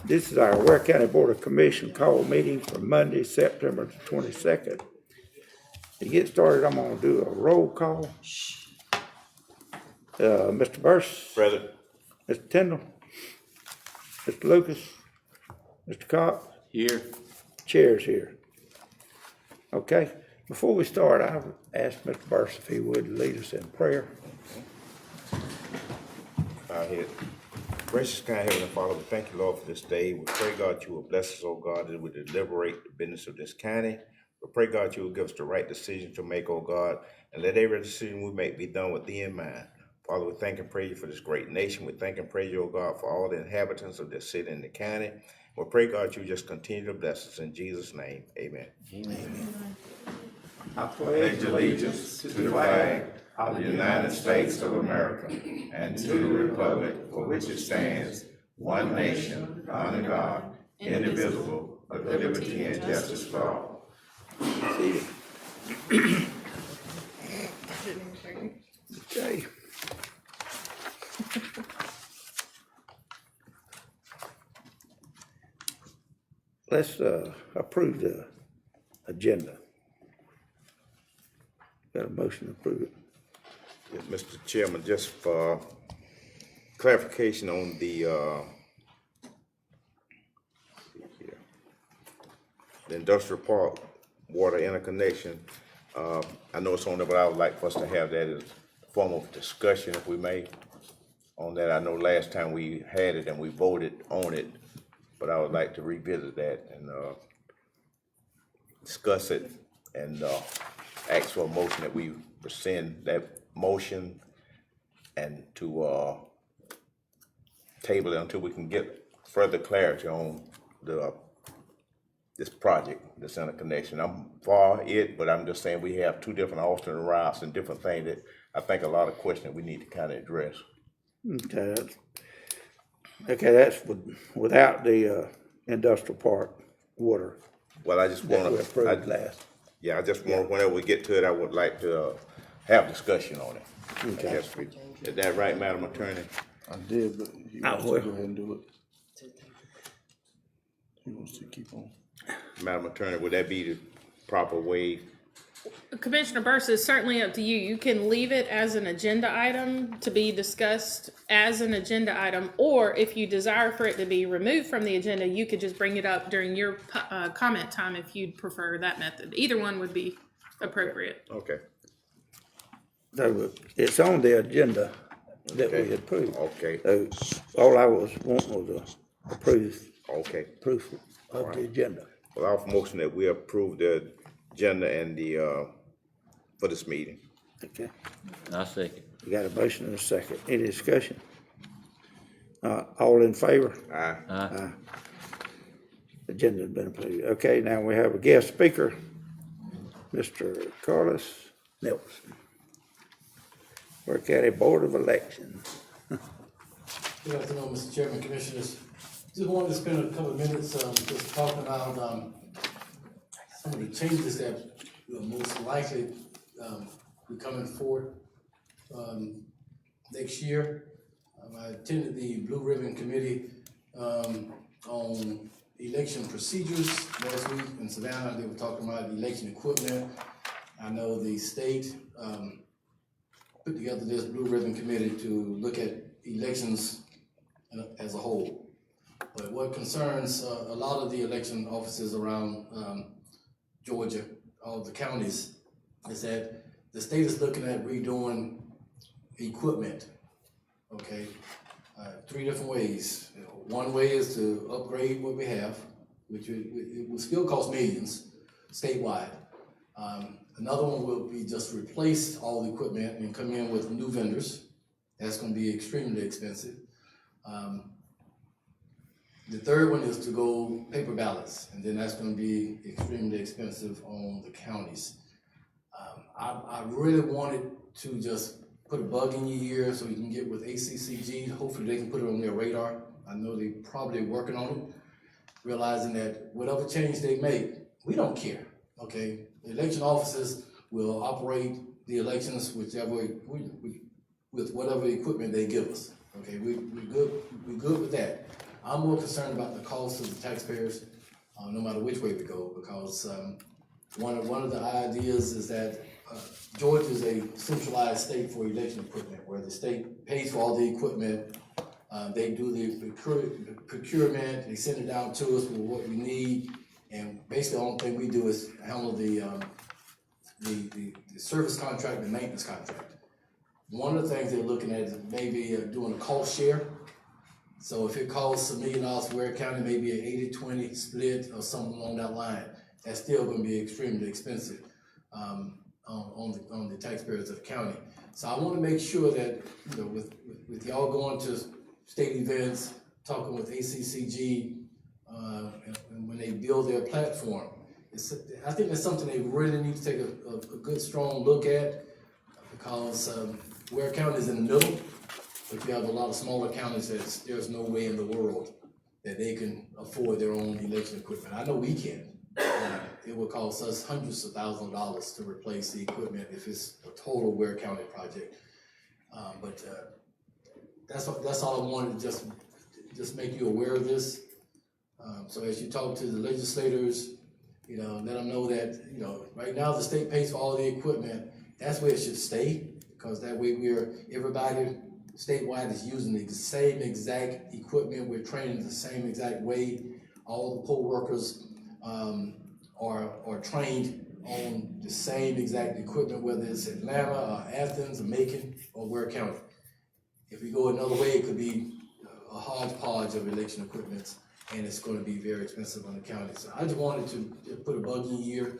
This is our Ware County Board of Commission call meeting for Monday, September the 22nd. To get started, I'm gonna do a roll call. Mr. Burse. Present. Mr. Tindall. Mr. Lucas. Mr. Cox. Here. Chair's here. Okay, before we start, I've asked Mr. Burse if he would lead us in prayer. Here. Gracious, kind Heavenly Father, we thank you, Lord, for this day. We pray, God, you will bless us, oh God, that we deliberate the business of this county. We pray, God, you will give us the right decision to make, oh God, and let every decision we make be done with thee in mind. Father, we thank and praise you for this great nation. We thank and praise you, oh God, for all the inhabitants of this city and the county. We pray, God, you just continue to bless us. In Jesus' name, amen. Amen. I pledge allegiance to the flag of the United States of America and to the republic for which it stands, one nation, under God, indivisible, with liberty and justice for all. Okay. Let's approve the agenda. Got a motion to approve it. Yes, Mr. Chairman, just for clarification on the industrial park water interconnection, I know it's on there, but I would like for us to have that as a form of discussion, if we may, on that. I know last time we had it and we voted on it, but I would like to revisit that and discuss it and ask for a motion that we rescind that motion and to table it until we can get further clarity on this project, this interconnection. I'm for it, but I'm just saying we have two different alternate routes and different things that I think a lot of questions that we need to kind of address. Okay, that's without the industrial park water Well, I just that we want approved to, last. yeah, I just want, whenever we get to it, I would like to have discussion on it. Okay. Yes, is that right, Madam Attorney? I did, but he wants to will. go ahead and do it. He wants to keep on. Madam Attorney, would that be the proper way? Commissioner Burse, is certainly up to you. You can leave it as an agenda item to be discussed as an agenda item, or if you desire for it to be removed from the agenda, you could just bring it up during your comment time if you'd prefer that method. Either one would be appropriate. Okay. So it's on the agenda that we Okay. approved. Okay. So all I was wanting was to approve Okay. proof of the agenda. Well, I'll motion that we approve the agenda and the, for this meeting. Okay, I second. we got a motion and a second. Any discussion? All in favor? Aye. Agenda's been approved. Okay, now we have a guest speaker, Mr. Carlos Nelson, Ware County Board of Elections. Good afternoon, Mr. Chairman, Commissioners. Just wanted to spend a couple of minutes just talking about some of the changes that will most likely be coming forth next year. I attended the Blue Ribbon Committee on election procedures last week in Savannah. They were talking about election equipment. I know the state put together this Blue Ribbon Committee to look at elections as a whole. But what concerns a lot of the election offices around Georgia, all the counties, is that the state is looking at redoing equipment, okay? Three different ways. One way is to upgrade what we have, which it will still cost millions statewide. Another one will be just replace all the equipment and come in with new vendors. That's gonna be extremely expensive. The third one is to go paper ballots, and then that's gonna be extremely expensive on the counties. I really wanted to just put a bug in your ear so you can get with ACCG. Hopefully they can put it on their radar. I know they're probably working on it, realizing that whatever change they make, we don't care, okay? The election officers will operate the elections whichever with whatever equipment they give us. Okay, we're good with that. I'm more concerned about the cost of the taxpayers, no matter which way we go, because, one of the ideas is that, Georgia is a centralized state for election equipment, where the state pays for all the equipment. They do the procurement, they send it down to us with what we need, and basically the only thing we do is handle the service contract and maintenance contract. One of the things they're looking at is maybe doing a cost share. So if it costs $1 million for Ware County, maybe an 80-20 split or something along that line, that's still gonna be extremely expensive on the taxpayers of the county. So I wanna make sure that, you know, with y'all going to state events, talking with ACCG, and when they build their platform, I think that's something they really need to take a good, strong look at, because Ware County is in the middle, but you have a lot of smaller counties that there's no way in the world that they can afford their own election equipment. I know we can. It would cost us hundreds of thousands of dollars to replace the equipment if it's a total Ware County project. But that's all I wanted to just make you aware of this. So as you talk to the legislators, you know, let them know that, you know, right now the state pays for all the equipment. That's where it should stay, because that way everybody statewide is using the same exact equipment. We're training the same exact way. All the poll workers are trained on the same exact equipment, whether it's Atlanta or Athens or Macon or Ware County. If we go another way, it could be a hodgepodge of election equipment, and it's going to be very expensive on the county. So I just wanted to put a bug in your ear.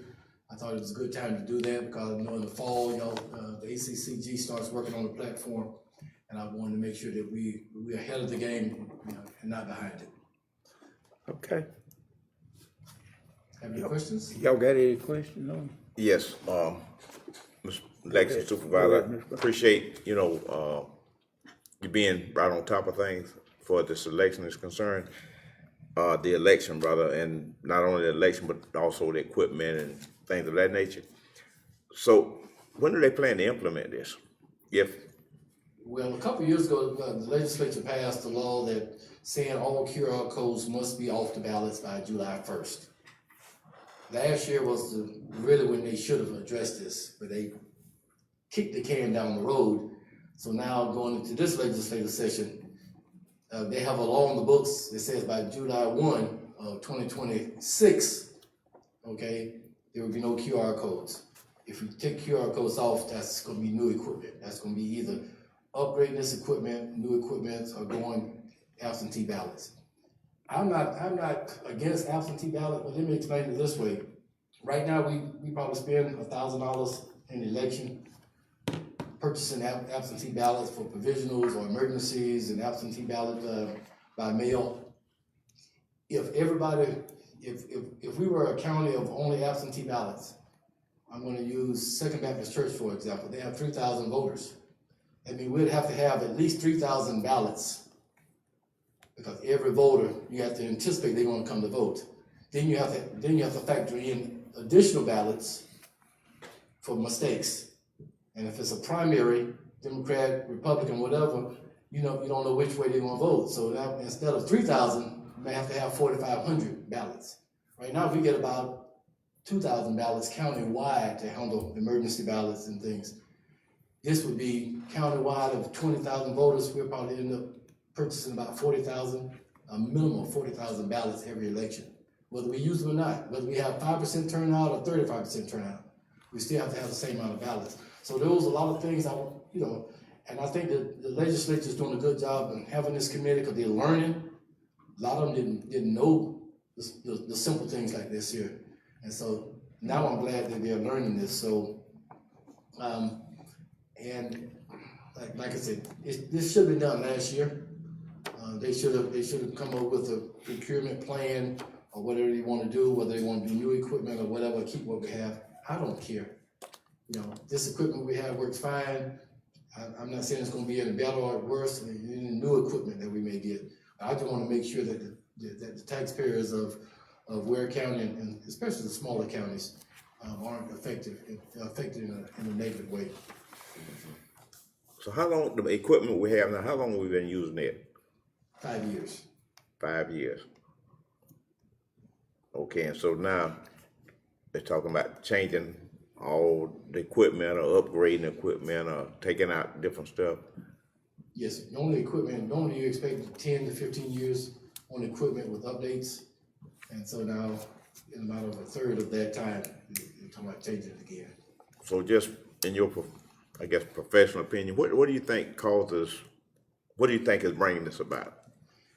I thought it was a good time to do that, because I know in the fall, you know, the ACCG starts working on the platform, and I wanted to make sure that we're ahead of the game, you know, and not behind it. Okay. Have any questions? Y'all got any questions on? Yes, Mr. Election Supervisor, I appreciate, you know, you being right on top of things for this election is concerned. The election, brother, and not only the election, but also the equipment and things of that nature. So when do they plan to implement this? Well, a couple of years ago, the legislature passed a law that saying all QR codes must be off the ballots by July 1st. Last year was really when they should have addressed this, but they kicked the can down the road. So now going into this legislative session, they have a law on the books that says by July 1 of 2026, okay, there will be no QR codes. If you take QR codes off, that's going to be new equipment. That's going to be either upgrading this equipment, new equipment, or going absentee ballots. I'm not against absentee ballot, but let me explain it this way. Right now, we probably spend $1,000 in election purchasing absentee ballots for provisionals or emergencies, and absentee ballot by mail. If we were a county of only absentee ballots, I'm going to use Second Baptist Church for example. They have 3,000 voters. I mean, we'd have to have at least 3,000 ballots, because every voter, you have to anticipate they're going to come to vote. Then you have to factor in additional ballots for mistakes. And if it's a primary, Democrat, Republican, whatever, you know, you don't know which way they're going to vote. So now, instead of 3,000, you may have to have 4,500 ballots. Right now, we get about 2,000 ballots county-wide to handle emergency ballots and things. This would be county-wide of 20,000 voters. We'll probably end up purchasing about 40,000, a minimum of 40,000 ballots every election, whether we use them or not. Whether we have 5% turnout or 35% turnout, we still have to have the same amount of ballots. So there was a lot of things and I think that the legislature is doing a good job in having this committee, because they're learning. A lot of them didn't know the simple things like this here. And so now I'm glad that they're learning this. So, and like I said, this should have been done last year. They should have come up with a procurement plan or whatever they want to do, whether they want to do new equipment or whatever, keep what we have. I don't care. You know, this equipment we have works fine. I'm not saying it's going to be any better or worse than any new equipment that we may get. I just want to make sure that the taxpayers of Ware County, and especially the smaller counties, aren't affected in a negative way. So how long, the equipment we have now, how long have we been using it? 5 years. 5 years. Okay, and so now they're talking about changing all the equipment or upgrading equipment or taking out different stuff. Yes, normally you expect 10 to 15 years on equipment with updates. And so now, in a matter of a third of that time, you're talking about changing it again. So just in your, I guess, professional opinion, what do you think what do you think is bringing this about?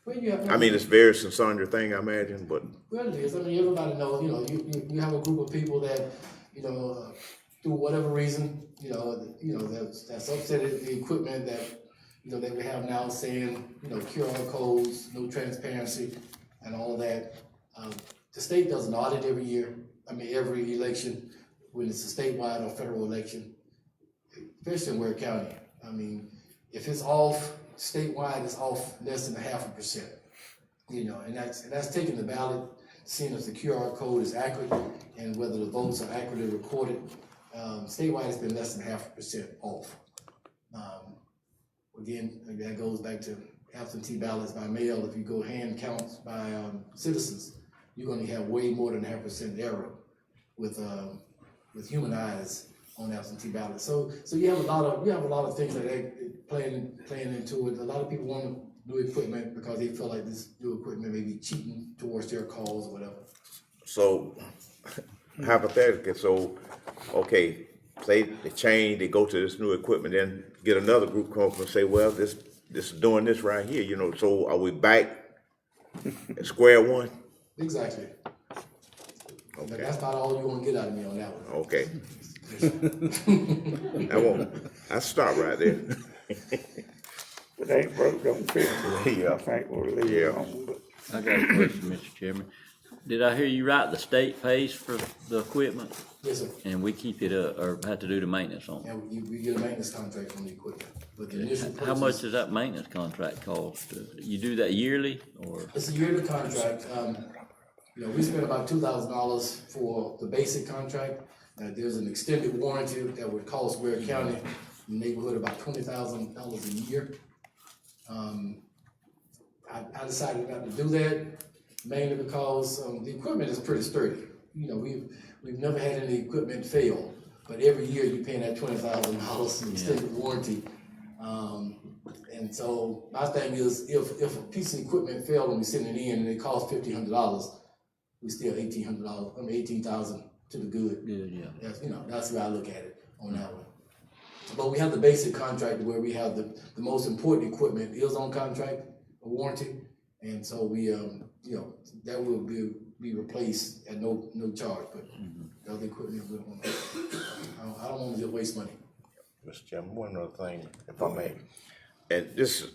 Well, you have, I mean, it's a very sincere thing, I imagine, but well, it is. I mean, everybody knows, you have a group of people that, through whatever reason, that's upset at the equipment that, that we have now saying, QR codes, no transparency and all of that. The state does an audit every year. I mean, every election, when it's a statewide or federal election, especially in Ware County. I mean, if it's off statewide, it's off less than 0.5%. And that's taking the ballot, seeing if the QR code is accurate and whether the votes are accurately recorded. Statewide, it's been less than 0.5% off. Again, that goes back to absentee ballots by mail. If you go hand counts by citizens, you're going to have way more than 0.5% error with human eyes on absentee ballots. So you have a lot of things that are playing into it. A lot of people want new equipment because they feel like this new equipment may be cheating towards their calls or whatever. so hypothetically, okay, say they change, they go to this new equipment, then get another group come up and say, well, this is doing this right here, so are we back at square one? Exactly. Okay. But that's about all you're going to get out of me on that one. Okay. I stop right there. If it ain't broke, don't fix it. Yeah. I think we'll leave it on, but I got a question, Mr. Chairman. Did I hear you right, the state pays for the equipment Yes, sir. and we keep it up, or have to do the maintenance on it? And we get a maintenance contract on the equipment. But the initial How much purchase, does that maintenance contract cost? You do that yearly, or? it's a yearly contract. We spend about $2,000 for the basic contract. There's an extended warranty that would cost Ware County in the neighborhood about $20,000 a year. I decided not to do that mainly because the equipment is pretty sturdy. We've never had any equipment fail, but every year you're paying that $20,000 in extended warranty. And so my thing is, if a piece of equipment failed when we send it in and it costs $1,500, we still $18,000 to the good. Good, yeah. That's the way I look at it on that one. But we have the basic contract where we have the most important equipment is on contract, a warranty, and so we that will be replaced at no charge. But the other equipment, I don't want to just waste money. Mr. Chairman, one other thing, if I may, and this,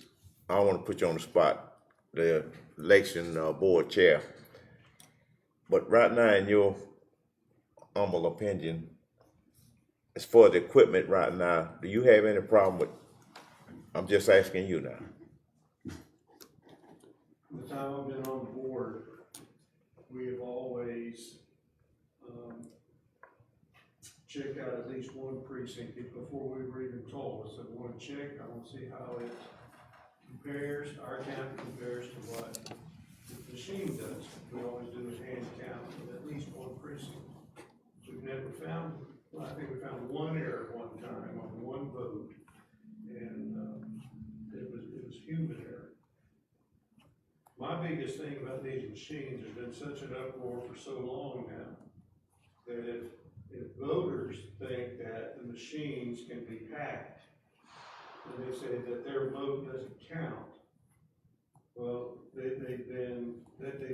I don't want to put you on the spot, the election board chair, but right now, in your humble opinion, as far as the equipment right now, do you have any problem with, I'm just asking you now. The time I've been on the board, we have always checked out at least one precinct before we were even told. I said, I want to check, I want to see how it compares, our county compares to what the machine does. We always do a hand count of at least one precinct. We've never found, well, I think we found one error one time on one vote, and it was human error. My biggest thing about these machines has been such an uproar for so long now that if voters think that the machines can be hacked, and they say that their vote doesn't count, well, they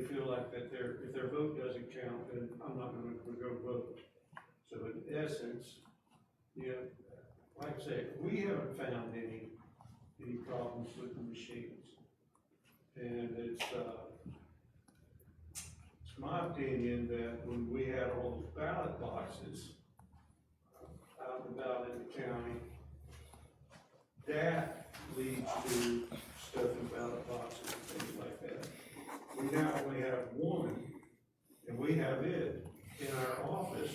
feel like that if their vote doesn't count, then I'm not going to go vote. So in essence, like I say, we haven't found any problems with the machines. And it's my opinion that when we had all those ballot boxes out and about in the county, that leads to stuff in ballot boxes and things like that. We now only have one, and we have it in our office,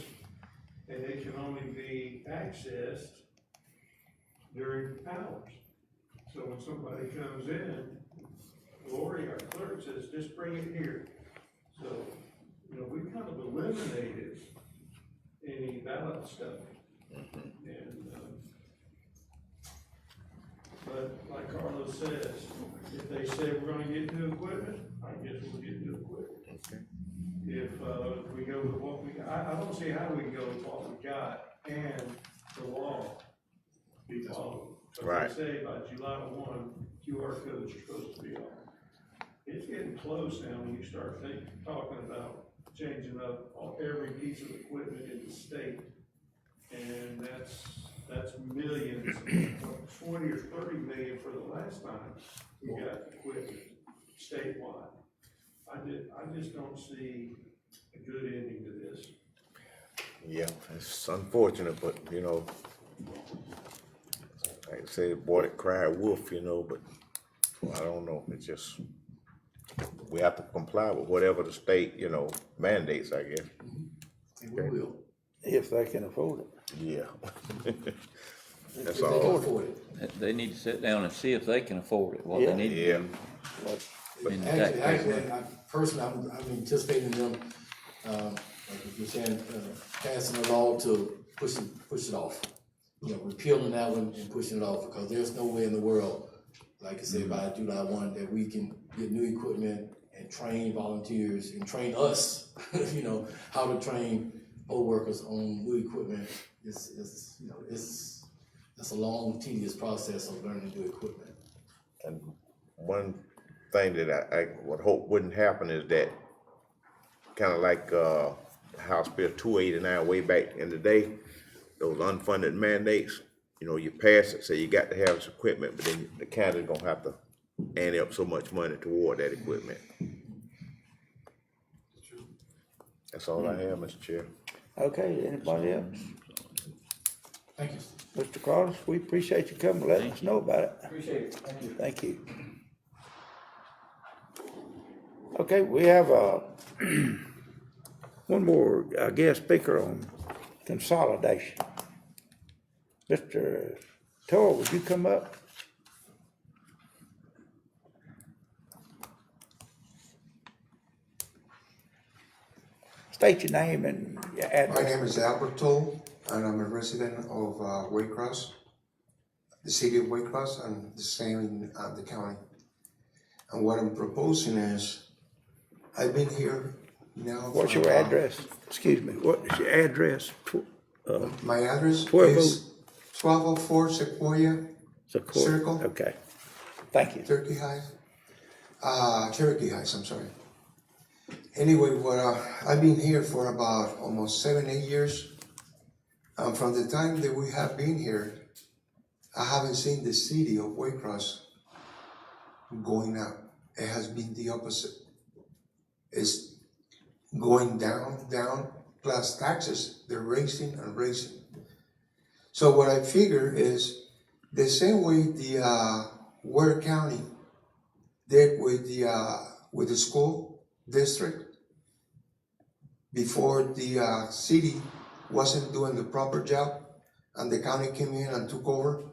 and it can only be accessed during hours. So when somebody comes in, Lori, our clerk, says, just bring it here. So, you know, we kind of eliminated any ballot stuff. And, but like Carlos says, if they say we're gonna get new equipment, I guess we'll get new equipment. If, we go with what we, I don't see how we can go with what we got and the law be followed. Right. But they say by July 1, QR codes are supposed to be on. It's getting close now when you start talking about changing up every piece of equipment in the state. And that's millions, 20 or 30 million for the last time we got equipment statewide. I just don't see a good ending to this. Yeah, it's unfortunate, but you know, like I say, the boy that cried wolf, you know, but well, I don't know. It's just we have to comply with whatever the state, you know, mandates, I guess. And we will. If they can afford it. Yeah. If That's they can all. afford it. They need to sit down and see if they can afford it, what they Yeah. need to Yeah. do. in the Actually, taxpayer. I personally, I'm anticipating them, like you're saying, passing a law to push it off. You know, repealing that one and pushing it off, because there's no way in the world, like I said, by July 1, that we can get new equipment and train volunteers and train us, you know, how to train poll workers on new equipment. It's you know, it's a long, tedious process of learning new equipment. And one thing that I would hope wouldn't happen is that kind of like House Bill 289 way back in the day, those unfunded mandates, you know, you pass it, say you got to have this equipment, but then the county's gonna have to ante up so much money toward that equipment. That's all I have, Mr. Chair. Okay, anybody else? Thank you. Mr. Carlos, we appreciate you coming, letting us know about it. Appreciate it. Thank you. Thank you. Okay, we have one more guest speaker on consolidation. Mr. Toll, would you come up? State your name and your My address. name is Albert Toll, and I'm a resident of Waycross, the city of Waycross, and the same in the county. And what I'm proposing is, I've been here now. What's for your about- address? Excuse me, what is your address? My address 12 is 1204 Sequoia Circle. Okay, thank you. Cherokee Heights, I'm sorry. Anyway, I've been here for about almost 7-8 years. From the time that we have been here, I haven't seen the city of Waycross going up. It has been the opposite. It's going down, plus taxes, they're raising and raising. So what I figure is the same way the Ware County did with the school district before the city wasn't doing the proper job and the county came in and took over.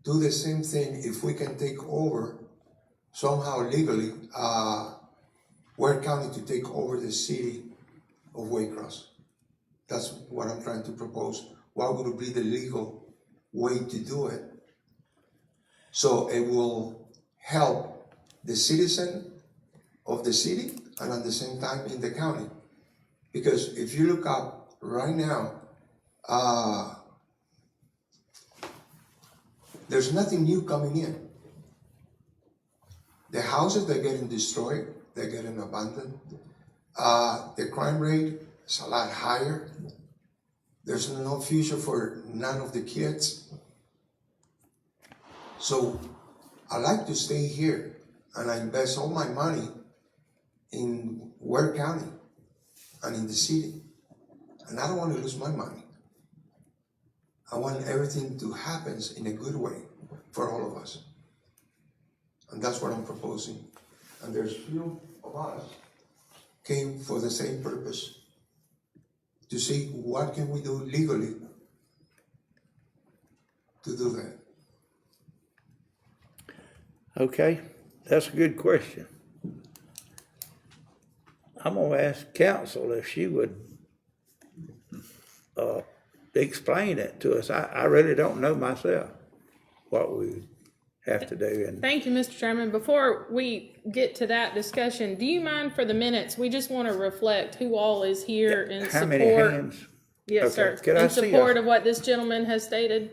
Do the same thing if we can take over somehow legally, Ware County to take over the city of Waycross. That's what I'm trying to propose. What would be the legal way to do it? So it will help the citizen of the city and at the same time in the county. Because if you look up right now, there's nothing new coming in. The houses, they're getting destroyed, they're getting abandoned. The crime rate is a lot higher. There's no future for none of the kids. So I like to stay here and I invest all my money in Ware County and in the city. And I don't want to lose my money. I want everything to happen in a good way for all of us. And that's what I'm proposing. And there's few of us came for the same purpose, to see what can we do legally to do that. Okay, That's a good question. I'm gonna ask council if she would explain it to us. I really don't know myself what we have to do. And Thank you, Mr. Chairman. Before we get to that discussion, do you mind for the minutes, we just want to reflect who all is here in how support. many hands? Yes, Okay, sir. could I In see support a- of what this gentleman has stated.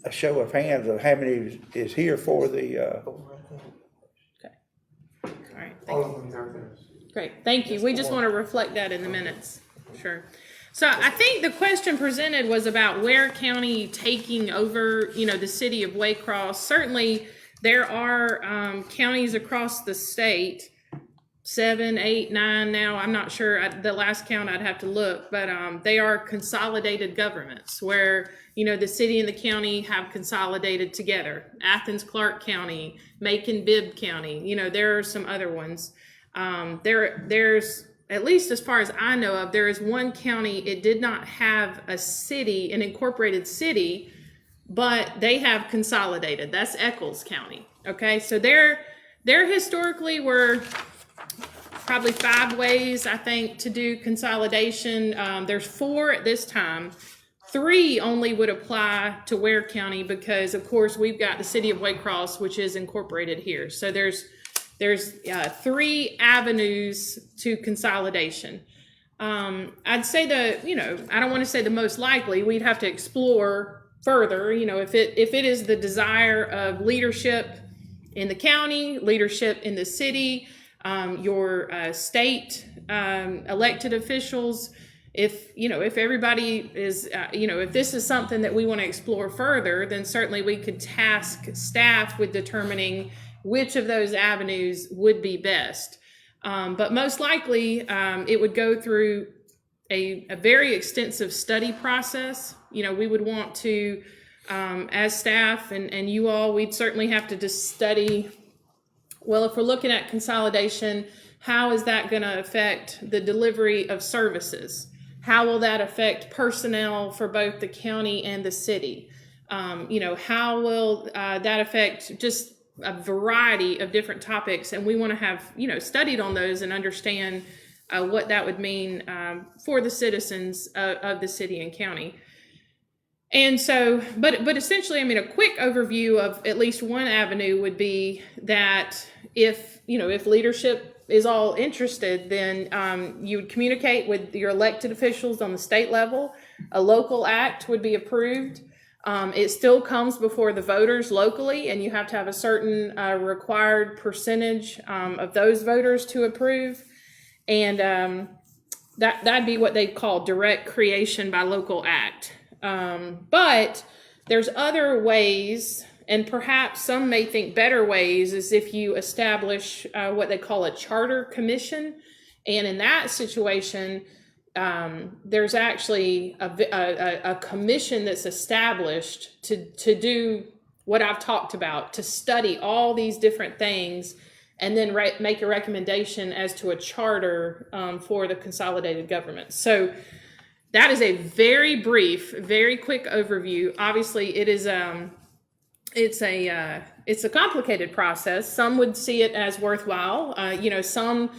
A show of hands of how many is here for the, All right. All of them, they're there. Great, thank you. We just want to reflect that in the minutes. Sure. So I think the question presented was about Ware County taking over, the city of Waycross. Certainly, there are counties across the state, 7, 8, 9 now. I'm not sure. The last count I'd have to look, but they are consolidated governments where, the city and the county have consolidated together. Athens, Clark County, Macon, Bibb County. There are some other ones. There's, at least as far as I know of, there is one county, it did not have a city, an incorporated city, but they have consolidated. That's Eccles County. Okay, so there historically were probably 5 ways, I think, to do consolidation. There's 4 at this time. 3 only would apply to Ware County because, of course, we've got the city of Waycross, which is incorporated here. So there's 3 avenues to consolidation. I'd say I don't want to say the most likely. We'd have to explore further. If it is the desire of leadership in the county, leadership in the city, your state elected officials. If everybody is, if this is something that we want to explore further, then certainly we could task staff with determining which of those avenues would be best. But most likely, it would go through a very extensive study process. We would want to, as staff and you all, we'd certainly have to just study, well, if we're looking at consolidation, how is that going to affect the delivery of services? How will that affect personnel for both the county and the city? How will that affect just a variety of different topics? And we want to have, studied on those and understand what that would mean for the citizens of the city and county. And so, but essentially, a quick overview of at least one avenue would be that if leadership is all interested, then you would communicate with your elected officials on the state level. A local act would be approved. It still comes before the voters locally, and you have to have a certain required percentage of those voters to approve. And that'd be what they call direct creation by local act. But there's other ways, and perhaps some may think better ways, is if you establish what they call a charter commission. And in that situation, there's actually a commission that's established to do what I've talked about, to study all these different things and then make a recommendation as to a charter for the consolidated government. So that is a very brief, very quick overview. Obviously, it is it's a complicated process. Some would see it as worthwhile. Some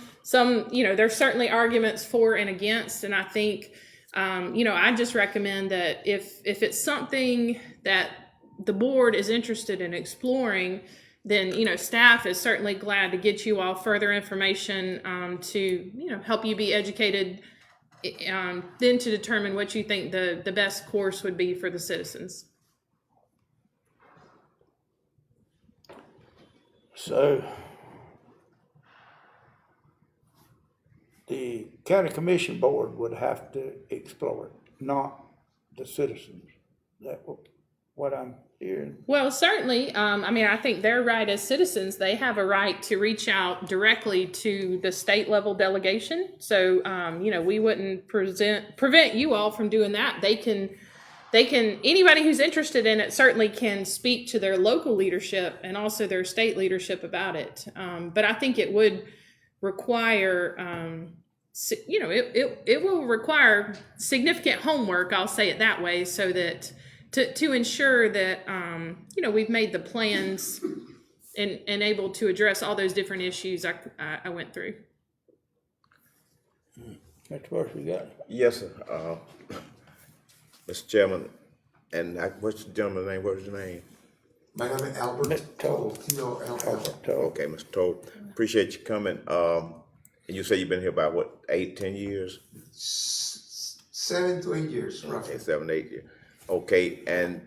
there's certainly arguments for and against, and I think I just recommend that if it's something that the board is interested in exploring, then staff is certainly glad to get you all further information to help you be educated, then to determine what you think the best course would be for the citizens. so the county commission board would have to explore it, not the citizens. That what I'm hearing? Well, certainly. I think they're right as citizens. They have a right to reach out directly to the state level delegation. So, we wouldn't prevent you all from doing that. They can, anybody who's interested in it certainly can speak to their local leadership and also their state leadership about it. But I think it would require, it will require significant homework, I'll say it that way, so that to ensure that, we've made the plans and able to address all those different issues I went through. Mr. Bush, you got it? Yes, sir. Mr. Chairman, and what's the gentleman's name? What's his name? My name is Albert Mr. Toll. T-O-L-L. Okay, Mr. Toad, appreciate you coming. And you say you've been here about what, 8, 10 years? 7 to 8 years, roughly. Okay, 7, 8 years. Okay, and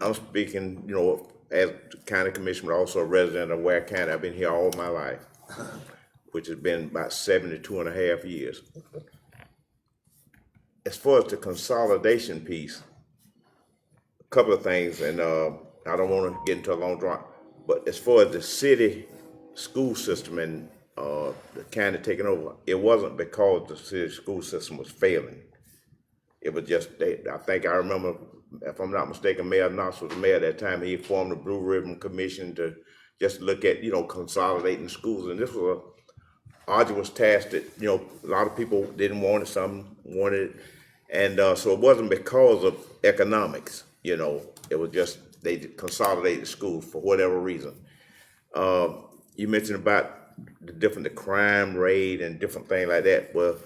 I'm speaking, you know, as county commissioner, but also a resident of Ware County. I've been here all my life, which has been about 72 and a half years. As far as the consolidation piece, a couple of things, and I don't want to get into a long draw, but as far as the city school system and the county taking over, it wasn't because the city school system was failing. It was just, I think I remember, if I'm not mistaken, Mayor Knox was the mayor at that time. He formed the Blue Ribbon Commission to just look at, you know, consolidating schools. And this was a arduous task that, you know, a lot of people didn't want it, some wanted it. And so it wasn't because of economics, you know, it was just they consolidated schools for whatever reason. You mentioned about the crime rate and different things like that. Well,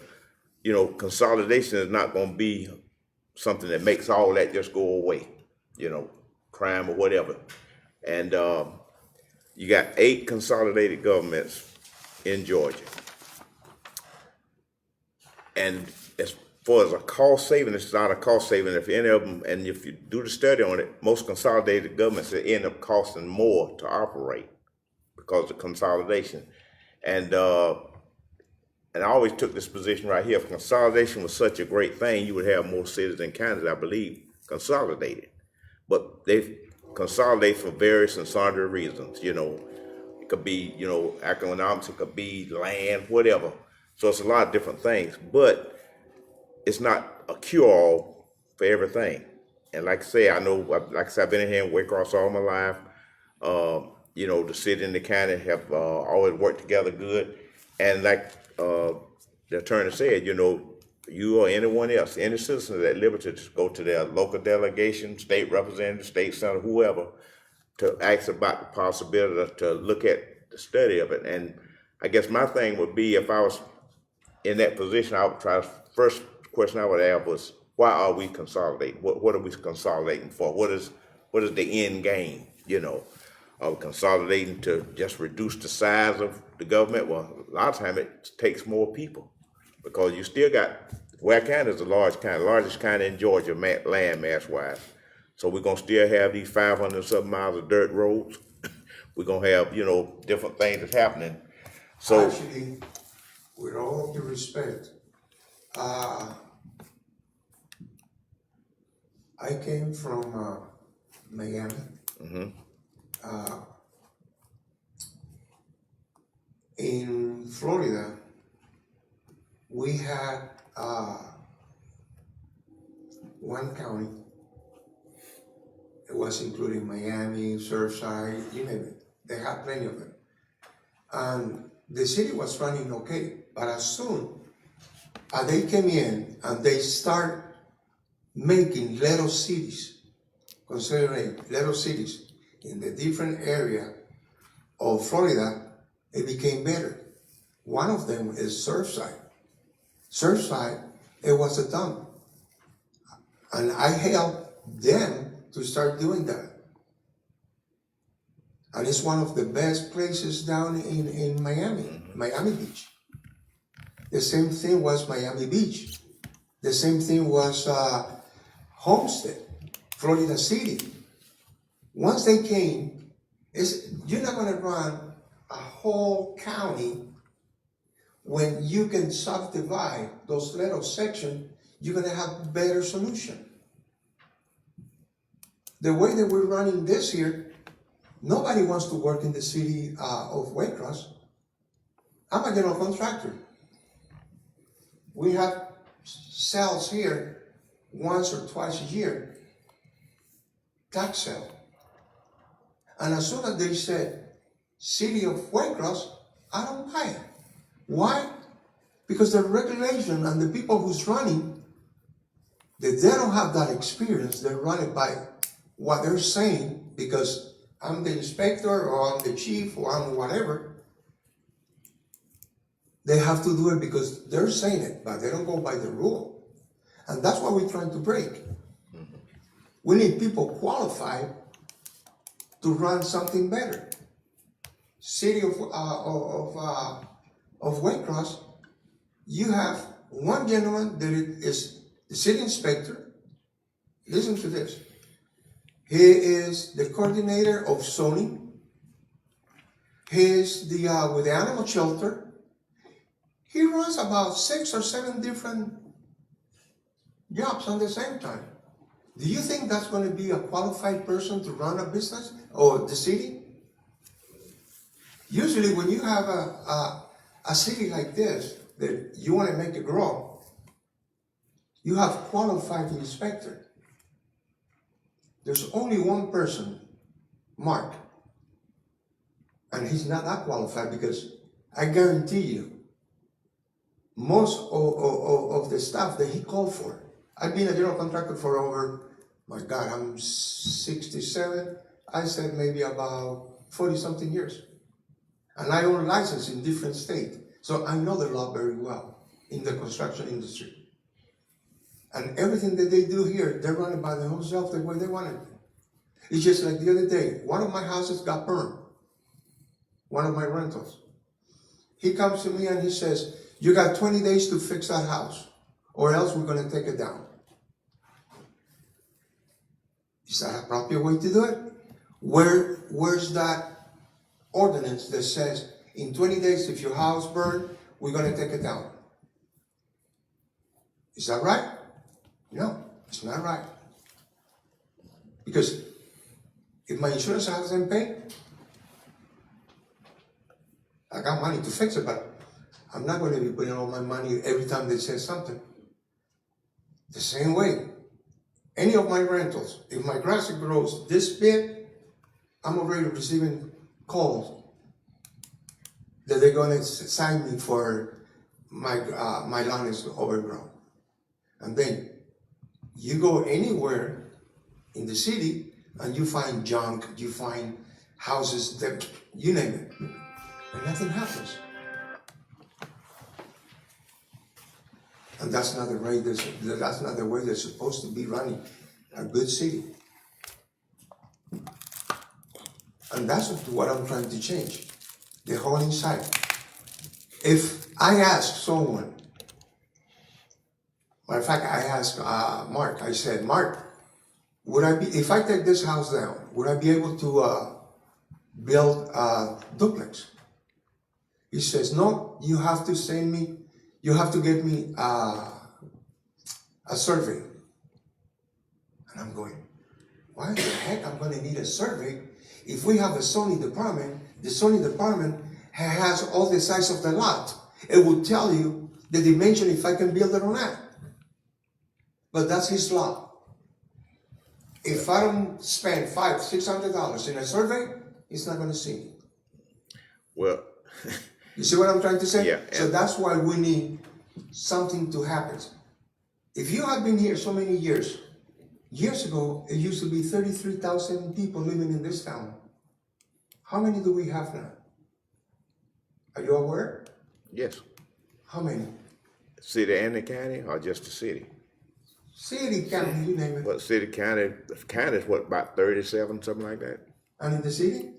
you know, consolidation is not going to be something that makes all that just go away, you know, crime or whatever. And you got 8 consolidated governments in Georgia. And as far as a cost saving, it's not a cost saving. If any of them, and if you do the study on it, most consolidated governments end up costing more to operate because of consolidation. And I always took this position right here. If consolidation was such a great thing, you would have more cities and counties, I believe, consolidated. But they consolidate for various and sundry reasons. You know, it could be, you know, economics, it could be land, whatever. So it's a lot of different things, but it's not a cure-all for everything. And like I say, I know, like I said, I've been in here in Waycross all my life. You know, the city and the county have always worked together good. And like the attorney said, you know, you or anyone else, any citizen is at liberty to go to their local delegation, state representative, state senator, whoever, to ask about the possibility to look at the study of it. And I guess my thing would be, if I was in that position, I would try, first question I would ask was, why are we consolidating? What are we consolidating for? What is the end game, you know? Are we consolidating to just reduce the size of the government? Well, a lot of times it takes more people, because you still got, Ware County is a large county, largest county in Georgia, land mass wise. So we're gonna still have these 500 something miles of dirt roads. We're gonna have, you know, different things that's happening. So Actually, with all due respect, I came from Miami. In Florida, we had one county. It was including Miami, Surfside, you name it. They had plenty of them. And the city was running okay, but as soon as they came in and they start making little cities, considering little cities in the different area of Florida, it became better. One of them is Surfside. Surfside, it was a dump. And I helped them to start doing that. And it's one of the best places down in Miami, Miami Beach. The same thing was Miami Beach. The same thing was Homestead, Florida City. Once they came, you're not gonna run a whole county when you can subdivide those little sections. You're gonna have better solution. The way that we're running this here, nobody wants to work in the city of Waycross. I'm a general contractor. We have sales here once or twice a year, tax sale. And as soon as they said, City of Waycross, I don't buy it. Why? Because the regulation and the people who's running, they don't have that experience. They're running by what they're saying because I'm the inspector, or I'm the chief, or I'm whatever, they have to do it because they're saying it, but they don't go by the rule. And that's what we're trying to break. We need people qualified to run something better. City of Waycross, you have one gentleman that is the city inspector. Listen to this. He is the coordinator of zoning. He is the with the animal shelter. He runs about 6 or 7 different jobs at the same time. Do you think that's going to be a qualified person to run a business or the city? Usually when you have a city like this that you want to make it grow, you have qualified inspector. There's only one person, Mark, and he's not that qualified because I guarantee you, most of the stuff that he called for, I've been a general contractor for over, my God, I'm 67, I said maybe about 40 something years. And I own a license in different states, so I know the law very well in the construction industry. And everything that they do here, they're running by themselves the way they want it. It's just like the other day, one of my houses got burned, one of my rentals. He comes to me and he says, you got 20 days to fix that house, or else we're gonna take it down. Is that a proper way to do it? Where's that ordinance that says, in 20 days, if your house burned, we're gonna take it down? Is that right? No, it's not right. Because if my insurance hasn't paid, I got money to fix it, but I'm not going to be putting all my money every time they say something. The same way, any of my rentals, if my grass grows this big, I'm already receiving calls that they're going to sign me for my lawn is overgrown. And then you go anywhere in the city and you find junk, you find houses that, you name it, and nothing happens. And that's not the way that's not the way they're supposed to be running a good city. And that's what I'm trying to change, the whole inside. If I ask someone, matter of fact, I asked Mark, I said, Mark, would I be, if I take this house down, would I be able to build a duplex? He says, no, you have to send me, you have to get me a survey. And I'm going, why the heck I'm going to need a survey if we have a zoning department? The zoning department has all the size of the lot. It will tell you the dimension if I can build it or not. But that's his law. If I don't spend $500-600 in a survey, he's not going to see me. Well, you see what I'm trying to say? Yeah. So that's why we need something to happen. If you have been here so many years ago, it used to be 33,000 people living in this town. How many do we have now? Are you aware? yes. How many? City and the county, or just the city? City, county, you name it. Well, city, county, the county is what, about 37, something like that? And in the city?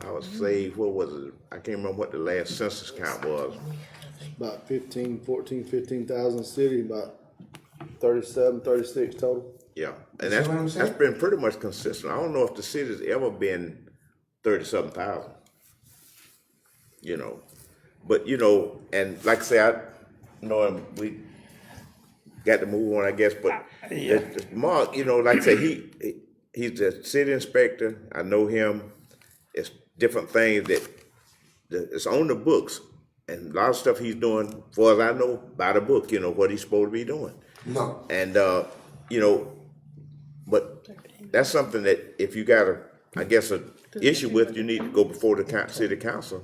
I would say, what was it? I can't remember what the last census count was. About 15,000 city, about 37, 36 total. Yeah, and See what I'm saying? that's been pretty much consistent. I don't know if the city's ever been 37,000. You know, but you know, and like I say, I know we got to move on, I guess. But Mark, you know, like I say, he's the city inspector. I know him. It's different things that it's on the books, and a lot of stuff he's doing, as far as I know, by the book. You know what he's supposed to be doing. No. And you know, but that's something that if you got I guess, an issue with, you need to go before the city council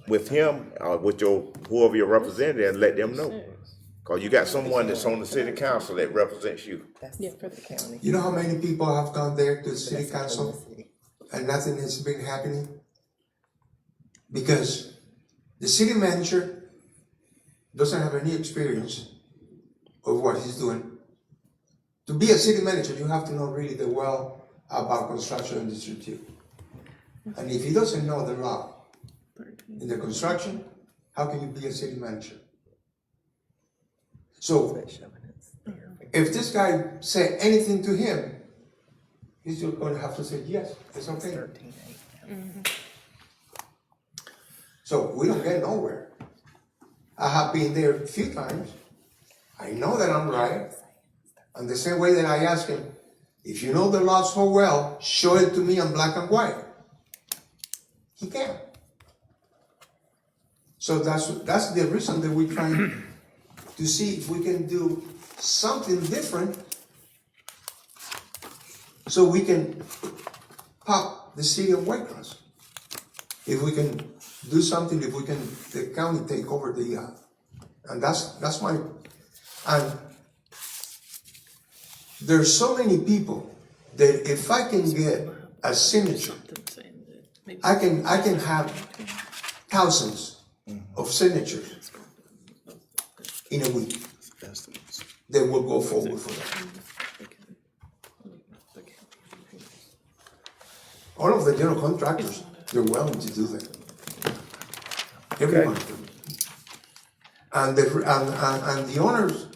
with him or with whoever your representative and let them know. Cause you got someone that's on the city council that represents you. Yeah, for the county. You know how many people have gone there to the city council and nothing has been happening? Because the city manager doesn't have any experience of what he's doing. To be a city manager, you have to know really well about construction industry too. And if he doesn't know the law in the construction, how can you be a city manager? So if this guy said anything to him, he's just going to have to say, yes, it's okay. So we don't get nowhere. I have been there a few times. I know that I'm right. And the same way that I ask him, if you know the law so well, show it to me in black and white. He can't. So that's the reason that we're trying to see if we can do something different so we can pop the city of Waycross. If we can do something, if we can, the county take over the, and that's my, and there's so many people that if I can get a signature, I can have thousands of signatures in a week that will go forward for that. All of the general contractors, they're willing to do that. Everyone. And the owners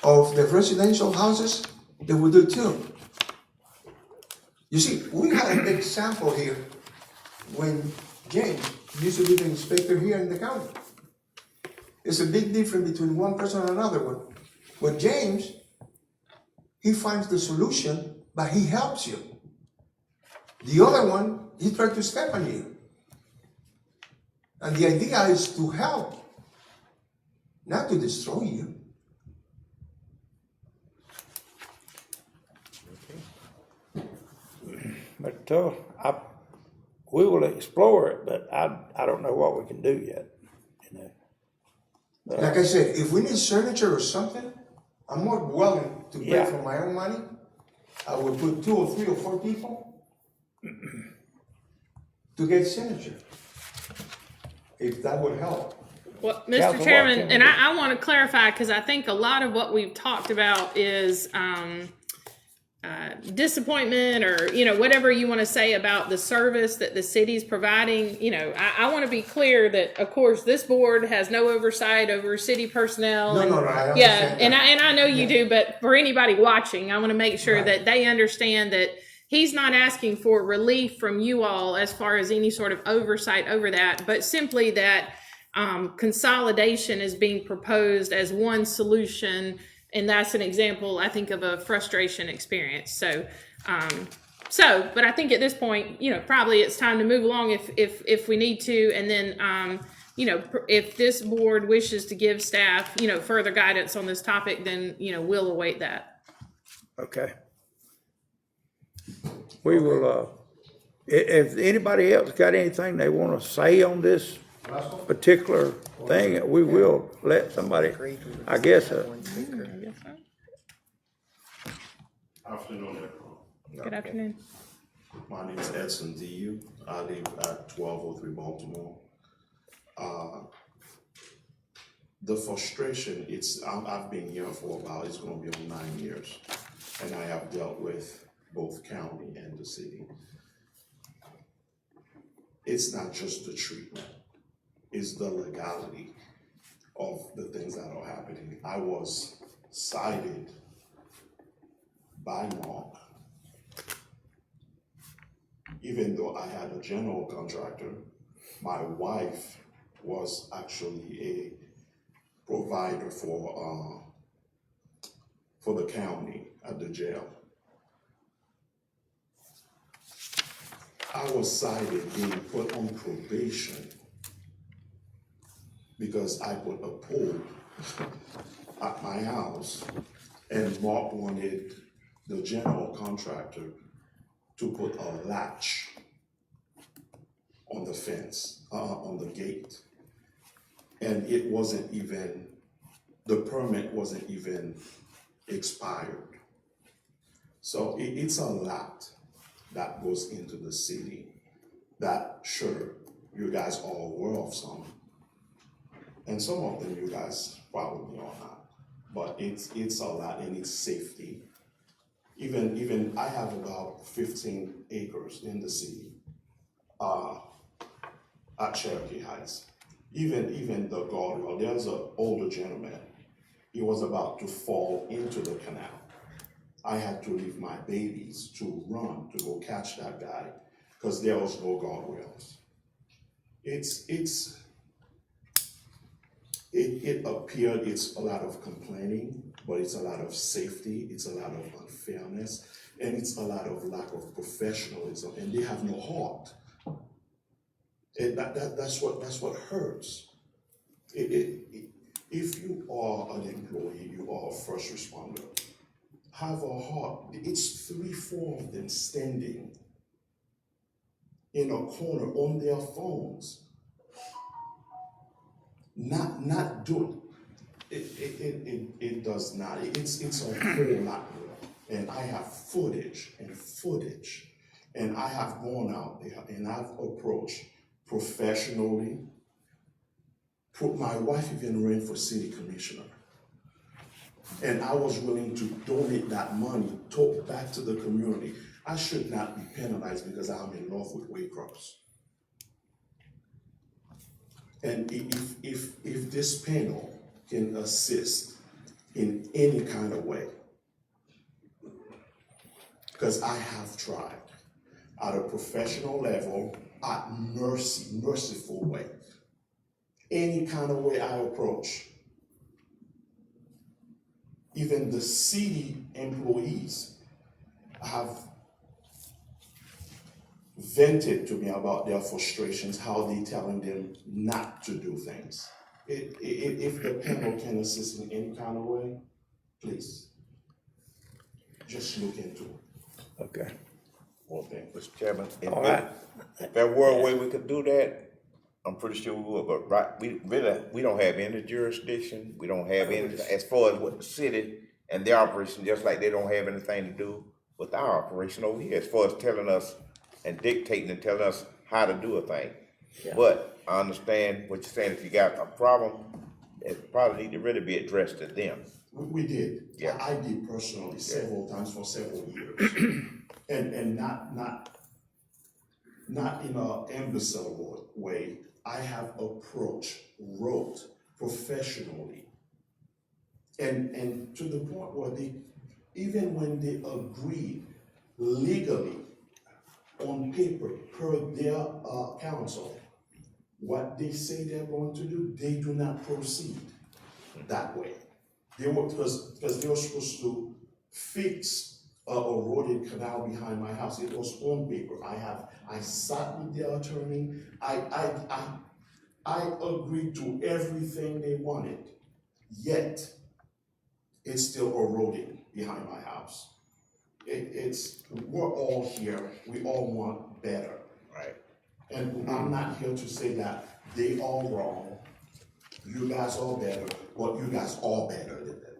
of the residential houses, they will do too. You see, we had an example here when James used to be the inspector here in the county. It's a big difference between one person and another one. With James, he finds the solution, but he helps you. The other one, he tried to step on you. And the idea is to help, not to destroy you. But we will explore it, but I don't know what we can do yet. You know. Like I said, if we need signature or something, I'm more willing to pay for my own money. I will put 2 or 3 or 4 people to get signature, if that would help. Well, Mr. Chairman, and I want to clarify, because I think a lot of what we've talked about is disappointment, or, you know, whatever you want to say about the service that the city's providing. You know, I want to be clear that, of course, this board has no oversight over city personnel. No, and, I understand yeah, that. and I know you do, but for anybody watching, I want to make sure that they understand that he's not asking for relief from you all as far as any sort of oversight over that, but simply that consolidation is being proposed as one solution. And that's an example, I think, of a frustration experience. So, but I think at this point, you know, probably it's time to move along if we need to. And then, you know, if this board wishes to give staff, you know, further guidance on this topic, then, you know, we'll await that. Okay. We will, if anybody else got anything they want to say on this particular thing, we will let somebody, I guess. Afternoon, everyone. Good afternoon. My name is Edson D.U. I live at 1203 Baltimore. The frustration, I've been here for about, it's going to be on 9 years, and I have dealt with both county and the city. It's not just the treatment, it's the legality of the things that are happening. I was cited by Mark, even though I had a general contractor. My wife was actually a provider for the county at the jail. I was cited being put on probation because I put a pool at my house, and Mark wanted the general contractor to put a latch on the fence, on the gate. And it wasn't even the permit wasn't even expired. So it's a lot that goes into the city that, sure, you guys are aware of some, and some of them you guys probably are not, but it's a lot, and it's safety. Even I have about 15 acres in the city, at Cherokee Heights. Even the guardrail, there's an older gentleman, he was about to fall into the canal. I had to leave my babies to run to go catch that guy because there was no guardrails. It appeared it's a lot of complaining, but it's a lot of safety, it's a lot of unfairness, and it's a lot of lack of professionalism, and they have no heart. That's what hurts. If you are an employee, you are a first responder, have a heart. It's 3-4 of them standing in a corner on their phones, not doing it does not. It's a whole lot more. And I have footage, and I have gone out there and I've approached professionally. My wife even ran for city commissioner. And I was willing to donate that money back to the community. I should not be penalized because I'm in love with Waycross. And if this panel can assist in any kind of way, because I have tried at a professional level, at merciful way, any kind of way I approach. Even the city employees have vented to me about their frustrations, how they telling them not to do things. If the panel can assist in any kind of way, please, just look into it. Okay. One thing, Mr. Chairman, All right. if there were a way we could do that, I'm pretty sure we would, but we don't have any jurisdiction, we don't have any, as far as what the city and their operation, just like they don't have anything to do with our operation over here, as far as telling us and dictating and telling us how to do a thing. Yeah. But I understand what you're saying, if you got a problem, it probably need to really be addressed to them. We did. Yeah. I did personally several times for several years. and not in an imbecile way. I have approached, wrote professionally. And to the point where even when they agreed legally on paper per their counsel, what they say they're going to do, they do not proceed that way. They were, because they were supposed to fix a eroded canal behind my house. It was on paper. I sat with the attorney. I agreed to everything they wanted, yet it's still eroding behind my house. We're all here. We all want better. Right. And I'm not here to say that they are wrong. You guys are better, but you guys are better than them.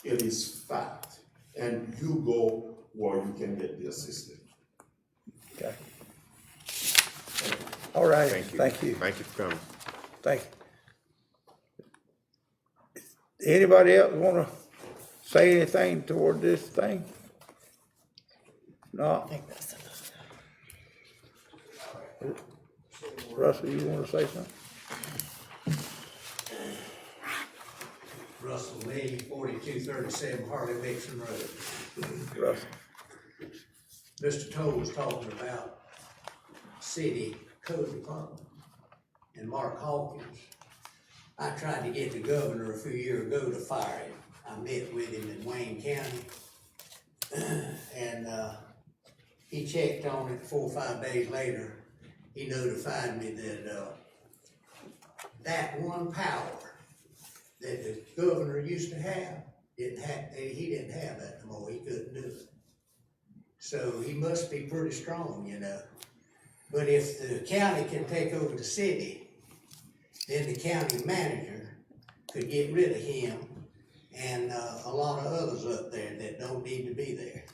It is fact. And you go where you can get the assistance. Okay. All right, Thank you. thank you, Thank you for coming. thank you. Anybody else wanna say anything toward this thing? No? Russell, you wanna say something? Russell Lee, 4237 Harley Dixon Road. Russell? Mr. Toll was talking about city code department and Mark Hawkins. I tried to get the governor a few years ago to fire him. I met with him in Wayne County. And he checked on it 4 or 5 days later. He notified me that that one power that the governor used to have, he didn't have that no more. He couldn't do it. So he must be pretty strong, you know. But if the county can take over the city, then the county manager could get rid of him and, a lot of others up there that don't need to be there.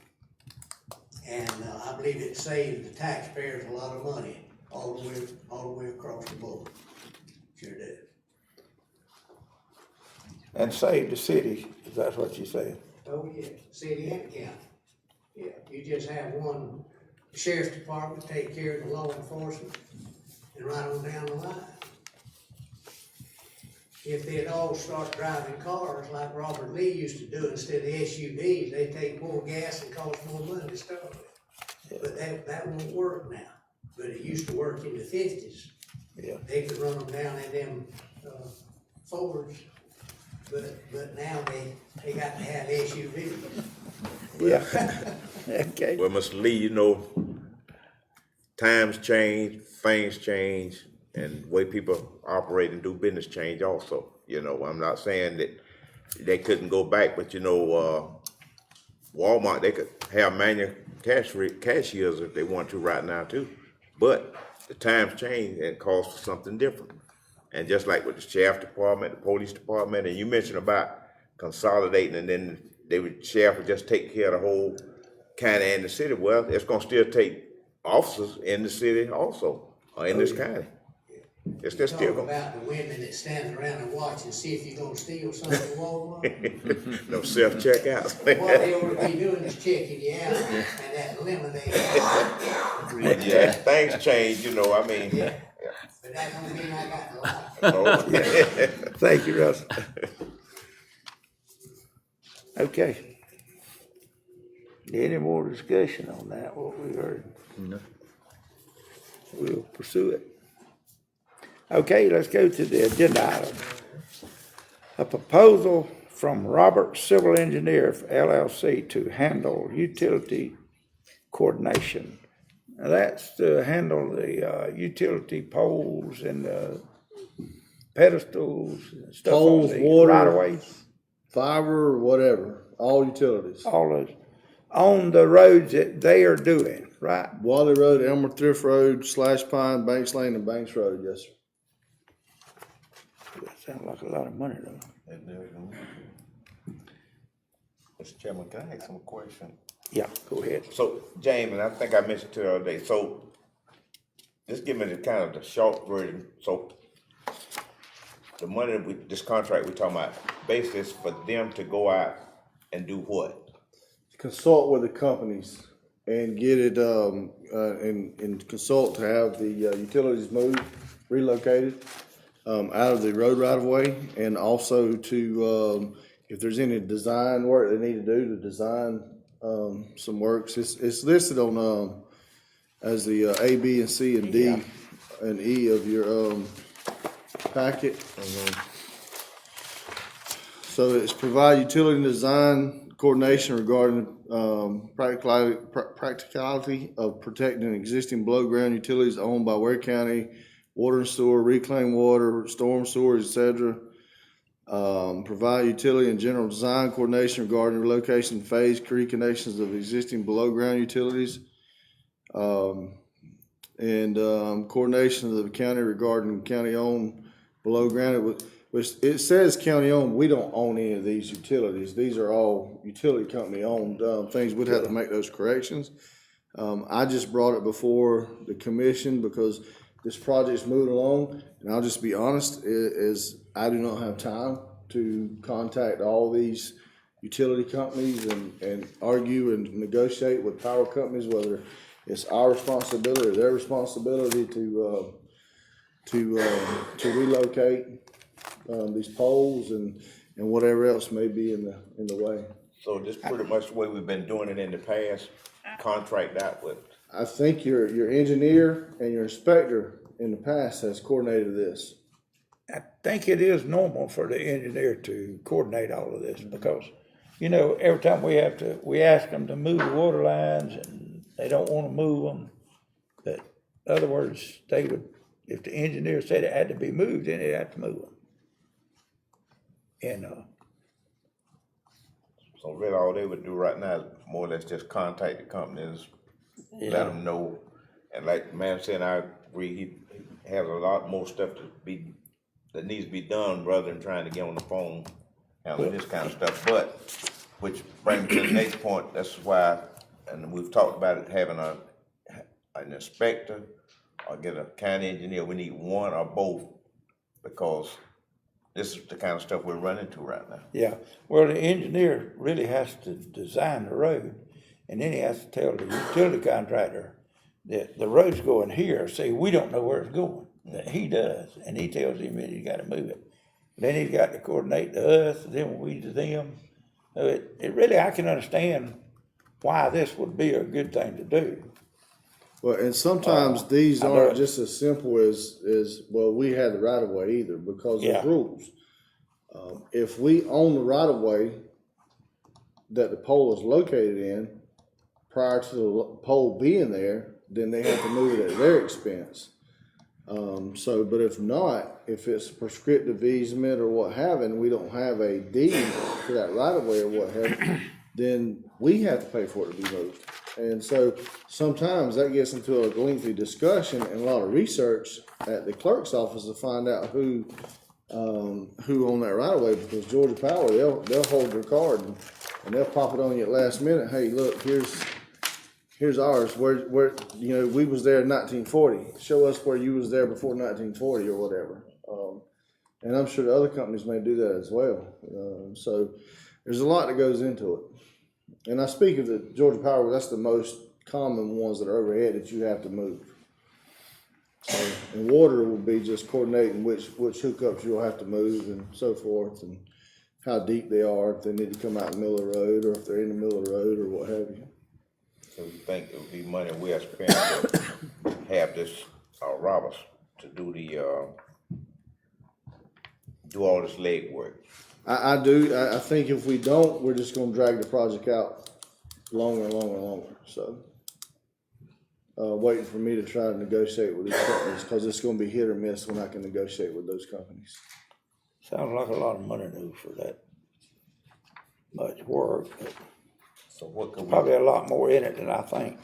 And, I believe it saves the taxpayers a lot of money all the way across the board. Sure does. And save the city, if that's what you're saying. Oh, yeah, city and county. Yeah, you just have one sheriff's department take care of the law enforcement and right on down the line. If they'd all start driving cars like Robert Lee used to do instead of SUVs, they'd take more gas and cost more money to start with. But that won't work now, but it used to work in the 50s. Yeah. They could run them down in them, Fords, but now they got to have SUVs. Yeah. Okay. Well, Mr. Lee, you know, times change, things change, and the way people operate and do business change also. You know, I'm not saying that they couldn't go back, but you know, Walmart, they could have manual cashiers if they want to right now too. But the times change and calls for something different. And just like with the sheriff department, the police department, and you mentioned about consolidating, and then sheriff would just take care of the whole county and the city. Well, it's gonna still take officers in the city also, or in this county. It's just still Talk gonna. about the women that stand around and watch and see if you're gonna steal something at Walmart. No self-checkouts. What they ought to be doing is checking you out and that eliminate. Yeah, things change, you know, I mean. Yeah. But that don't mean I got to like it. No. Thank you, Russell. Okay. Any more discussion on that, what we heard? No. We'll pursue it. Okay, let's go to the agenda item. A proposal from Robert Civil Engineer LLC to handle utility coordination. Now that's to handle the utility poles and pedestals and stuff Poles, on the water. right of ways. Fiber, whatever, all utilities. All those, on the roads that they are doing, right? Wally Road, Elmer Thrift Road, Slash Pine, Banks Lane, and Banks Road, yes, sir. That sounds like a lot of money though. Mr. Chairman, can I ask some question? Yeah, go ahead. So, James, and I think I mentioned to you the other day, so just give me the kind of the short version. So the money this contract we're talking about, basis for them to go out and do what? Consult with the companies and get it, and consult to have the utilities moved, relocated, out of the road right of way, and also to, if there's any design work they need to do to design, some works. It's listed on, as the, A, B, and C, and D, Yeah. and E of your, packet. So it's provide utility design coordination regarding, practicality of protecting existing below-ground utilities owned by Ware County, water and sewer, reclaimed water, storm sewers, etc. Provide utility and general design coordination regarding relocation, phase, connections of existing below-ground utilities. And coordination of the county regarding county-owned below-ground. Which it says county-owned. We don't own any of these utilities. These are all utility company-owned things. We'd have to make those corrections. I just brought it before the commission because this project's moving along, and I'll just be honest, is I do not have time to contact all these utility companies and argue and negotiate with power companies whether it's our responsibility or their responsibility to relocate these poles and whatever else may be in the way. So this pretty much the way we've been doing it in the past, contract out with. I think your engineer and your inspector in the past has coordinated this. I think it is normal for the engineer to coordinate all of this because, you know, every time we ask them to move the water lines and they don't want to move them. But in other words, they would, if the engineer said it had to be moved, then they'd have to move them. And, So really all they would do right now is more or less just contact the companies, let them know. And like the man said, I agree, he has a lot more stuff to be that needs to be done rather than trying to get on the phone handling this kind of stuff. But, which brings me to the next point, that's why, and we've talked about it, having an inspector or get a county engineer. We need one or both, because this is the kind of stuff we're running into right now. Yeah, well, the engineer really has to design the road, and then he has to tell the utility contractor that the road's going here. See, we don't know where it's going, that he does, and he tells him that he's gotta move it. Then he's got to coordinate to us, then we to them. So it really, I can understand why this would be a good thing to do. Well, and sometimes these aren't just as simple as, well, we had the right of way either, because Yeah. of rules. If we own the right of way that the pole is located in, prior to the pole being there, then they have to move it at their expense. But if not, if it's a prescriptive easement or what have, and we don't have a deed for that right of way or what have, then we have to pay for it to be moved. And so sometimes that gets into a lengthy discussion and a lot of research at the clerk's office to find out who owned that right of way, because Georgia Power, they'll hold your card and they'll pop it on you at last minute. Hey, look, here's ours. Where we was there in 1940. Show us where you was there before 1940 or whatever. And I'm sure the other companies may do that as well. So there's a lot that goes into it. And I speak of the Georgia Power, that's the most common ones that are overhead that you have to move. So, and water will be just coordinating which hookups you'll have to move and so forth, and how deep they are, if they need to come out in the middle of the road, or if they're in the middle of the road, or what have you. So you think it would be money well spent to have this, Roberts, to do do all this legwork? I do. I think if we don't, we're just gonna drag the project out longer and longer and longer. So, waiting for me to try to negotiate with these companies, because it's gonna be hit or miss when I can negotiate with those companies. Sounds like a lot of money though for that much work. So what could we? Probably a lot more in it than I think,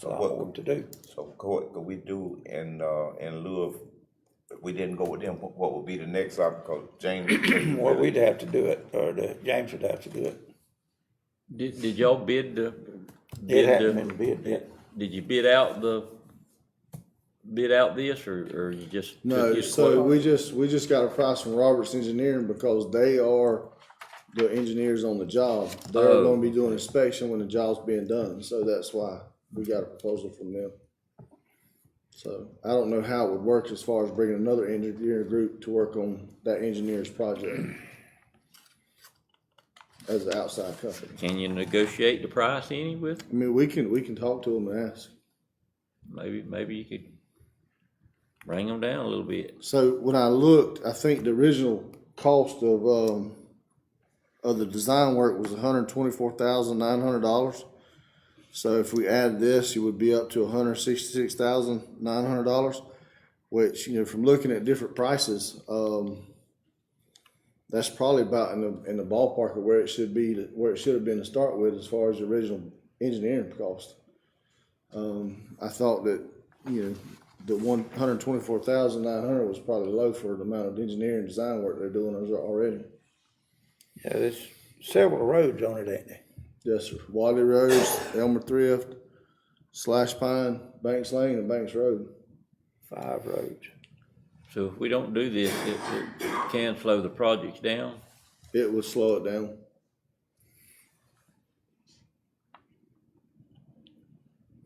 So a lot what more to do. So what could we do in lieu of, if we didn't go with them, what would be the next option? Because James. Well, we'd have to do it, or James would have to do it. Did y'all bid the? It hadn't been bid yet. Did you bid out this, or you just? No, took his so quote? we just got a price from Roberts Engineering, because they are the engineers on the job. They're Oh. gonna be doing inspection when the job's being done, so that's why we got a proposal from them. So I don't know how it would work as far as bringing another engineering group to work on that engineer's project as an outside company. Can you negotiate the price any with? I mean, we can talk to them and ask. Maybe you could bring them down a little bit. So when I looked, I think the original cost of the design work was $124,900. So if we add this, it would be up to $166,900, which, from looking at different prices, that's probably about in the ballpark of where it should be, where it should have been to start with, as far as the original engineering cost. I thought that, the $124,900 was probably low for the amount of engineering design work they're doing already. Yeah, there's several roads on it, ain't there? Yes, sir. Wadley Rose, Elmer Thrift, Slash Pine, Banks Lane, and Banks Road. 5 roads. So if we don't do this, it can slow the projects down. It would slow it down.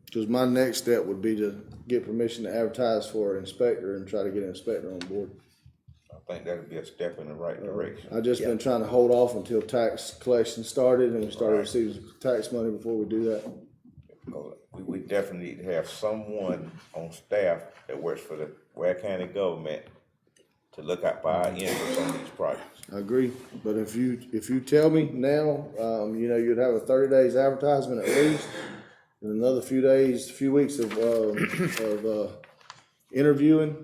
Because my next step would be to get permission to advertise for an inspector and try to get an inspector on board. I think that would be a step in the right direction. I just been trying to hold off until tax collection started and we started receiving tax money before we do that. We definitely need to have someone on staff that works for the Ware County government to look out for our interests on these projects. I agree, but if you tell me now, you'd have a 30 days advertisement at least, and another few weeks of interviewing,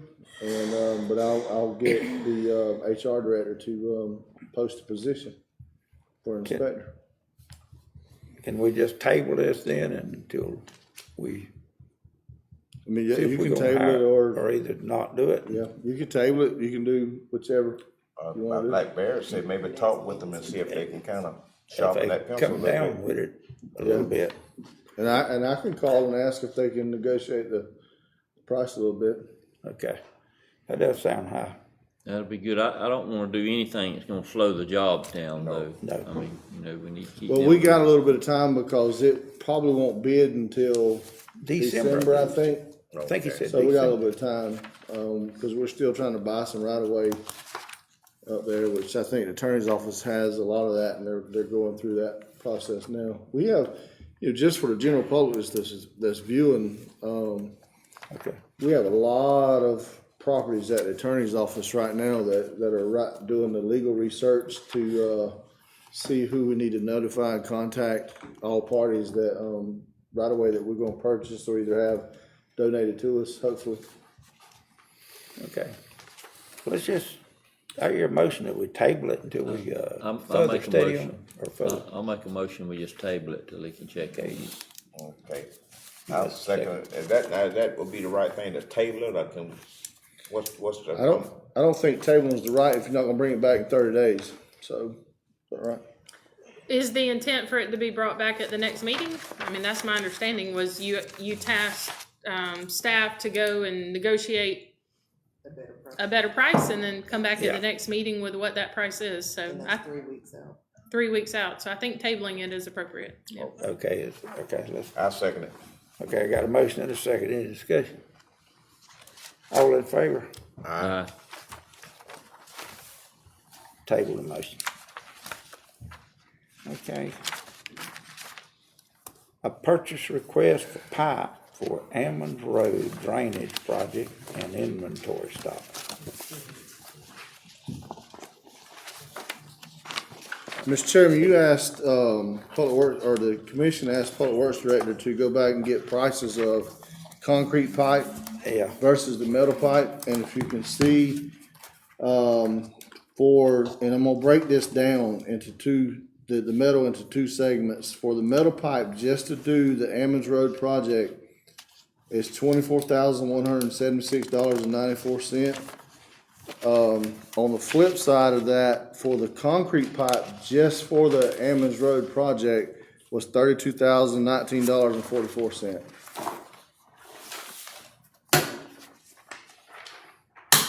and but I'll get the HR director to post a position for an inspector. Can we just table this then until we I mean, yeah, See if you we can gonna table it hire, or, or either not do it. yeah, you can table it, you can do whichever you wanna do. Like Barry said, maybe talk with them and see if they can kind of If sharpen they that pencil a come little down bit. with it a little bit. And I can call and ask if they can negotiate the price a little bit. Okay, that does sound high. That'll be good. I don't wanna do anything that's gonna slow the jobs down though. no. I mean, we need to keep. Well, them we got a moving. little bit of time because it probably won't bid until December, I think. I think he said So we got a December. little bit of time, cause we're still trying to buy some right of way up there, which I think the attorney's office has a lot of that, and they're going through that process now. We have, just for the general public that's viewing, Okay, we have a lot of properties at the attorney's office right now that are doing the legal research to, see who we need to notify and contact all parties that, right away that we're gonna purchase or either have donated to us, hopefully. okay. Let's just, I hear a motion that we table it until we, I'll further make a study on motion. it, or further. I'll make a motion, we just table it till he can check Okay. these. Okay. I'll second it. Is that would be the right thing to table it, or can, what's the? I don't think tabling is the right if you're not gonna bring it back in 30 days, so, is that right? Is the intent for it to be brought back at the next meeting? I mean, that's my understanding, was you tasked, staff to go and negotiate a better price and then come back at Yeah. the next meeting with what that price is, so And that's 3 weeks out. 3 weeks out, so I think tabling it is appropriate, yeah. Okay, let's, I'll second it. okay, I got a motion and a second, any discussion? All in favor? Table the motion. Okay. A purchase request for pipe for Ammons Road drainage project and inventory stock. Mr. Chairman, you asked, Public Works, or the commission asked Public Works Director to go back and get prices of concrete pipe Yeah, versus the metal pipe, and if you can see, and I'm gonna break this down into the metal into two segments. For the metal pipe, just to do the Ammons Road project, is $24,176.94. On the flip side of that, for the concrete pipe, just for the Ammons Road project, was $32,019.44.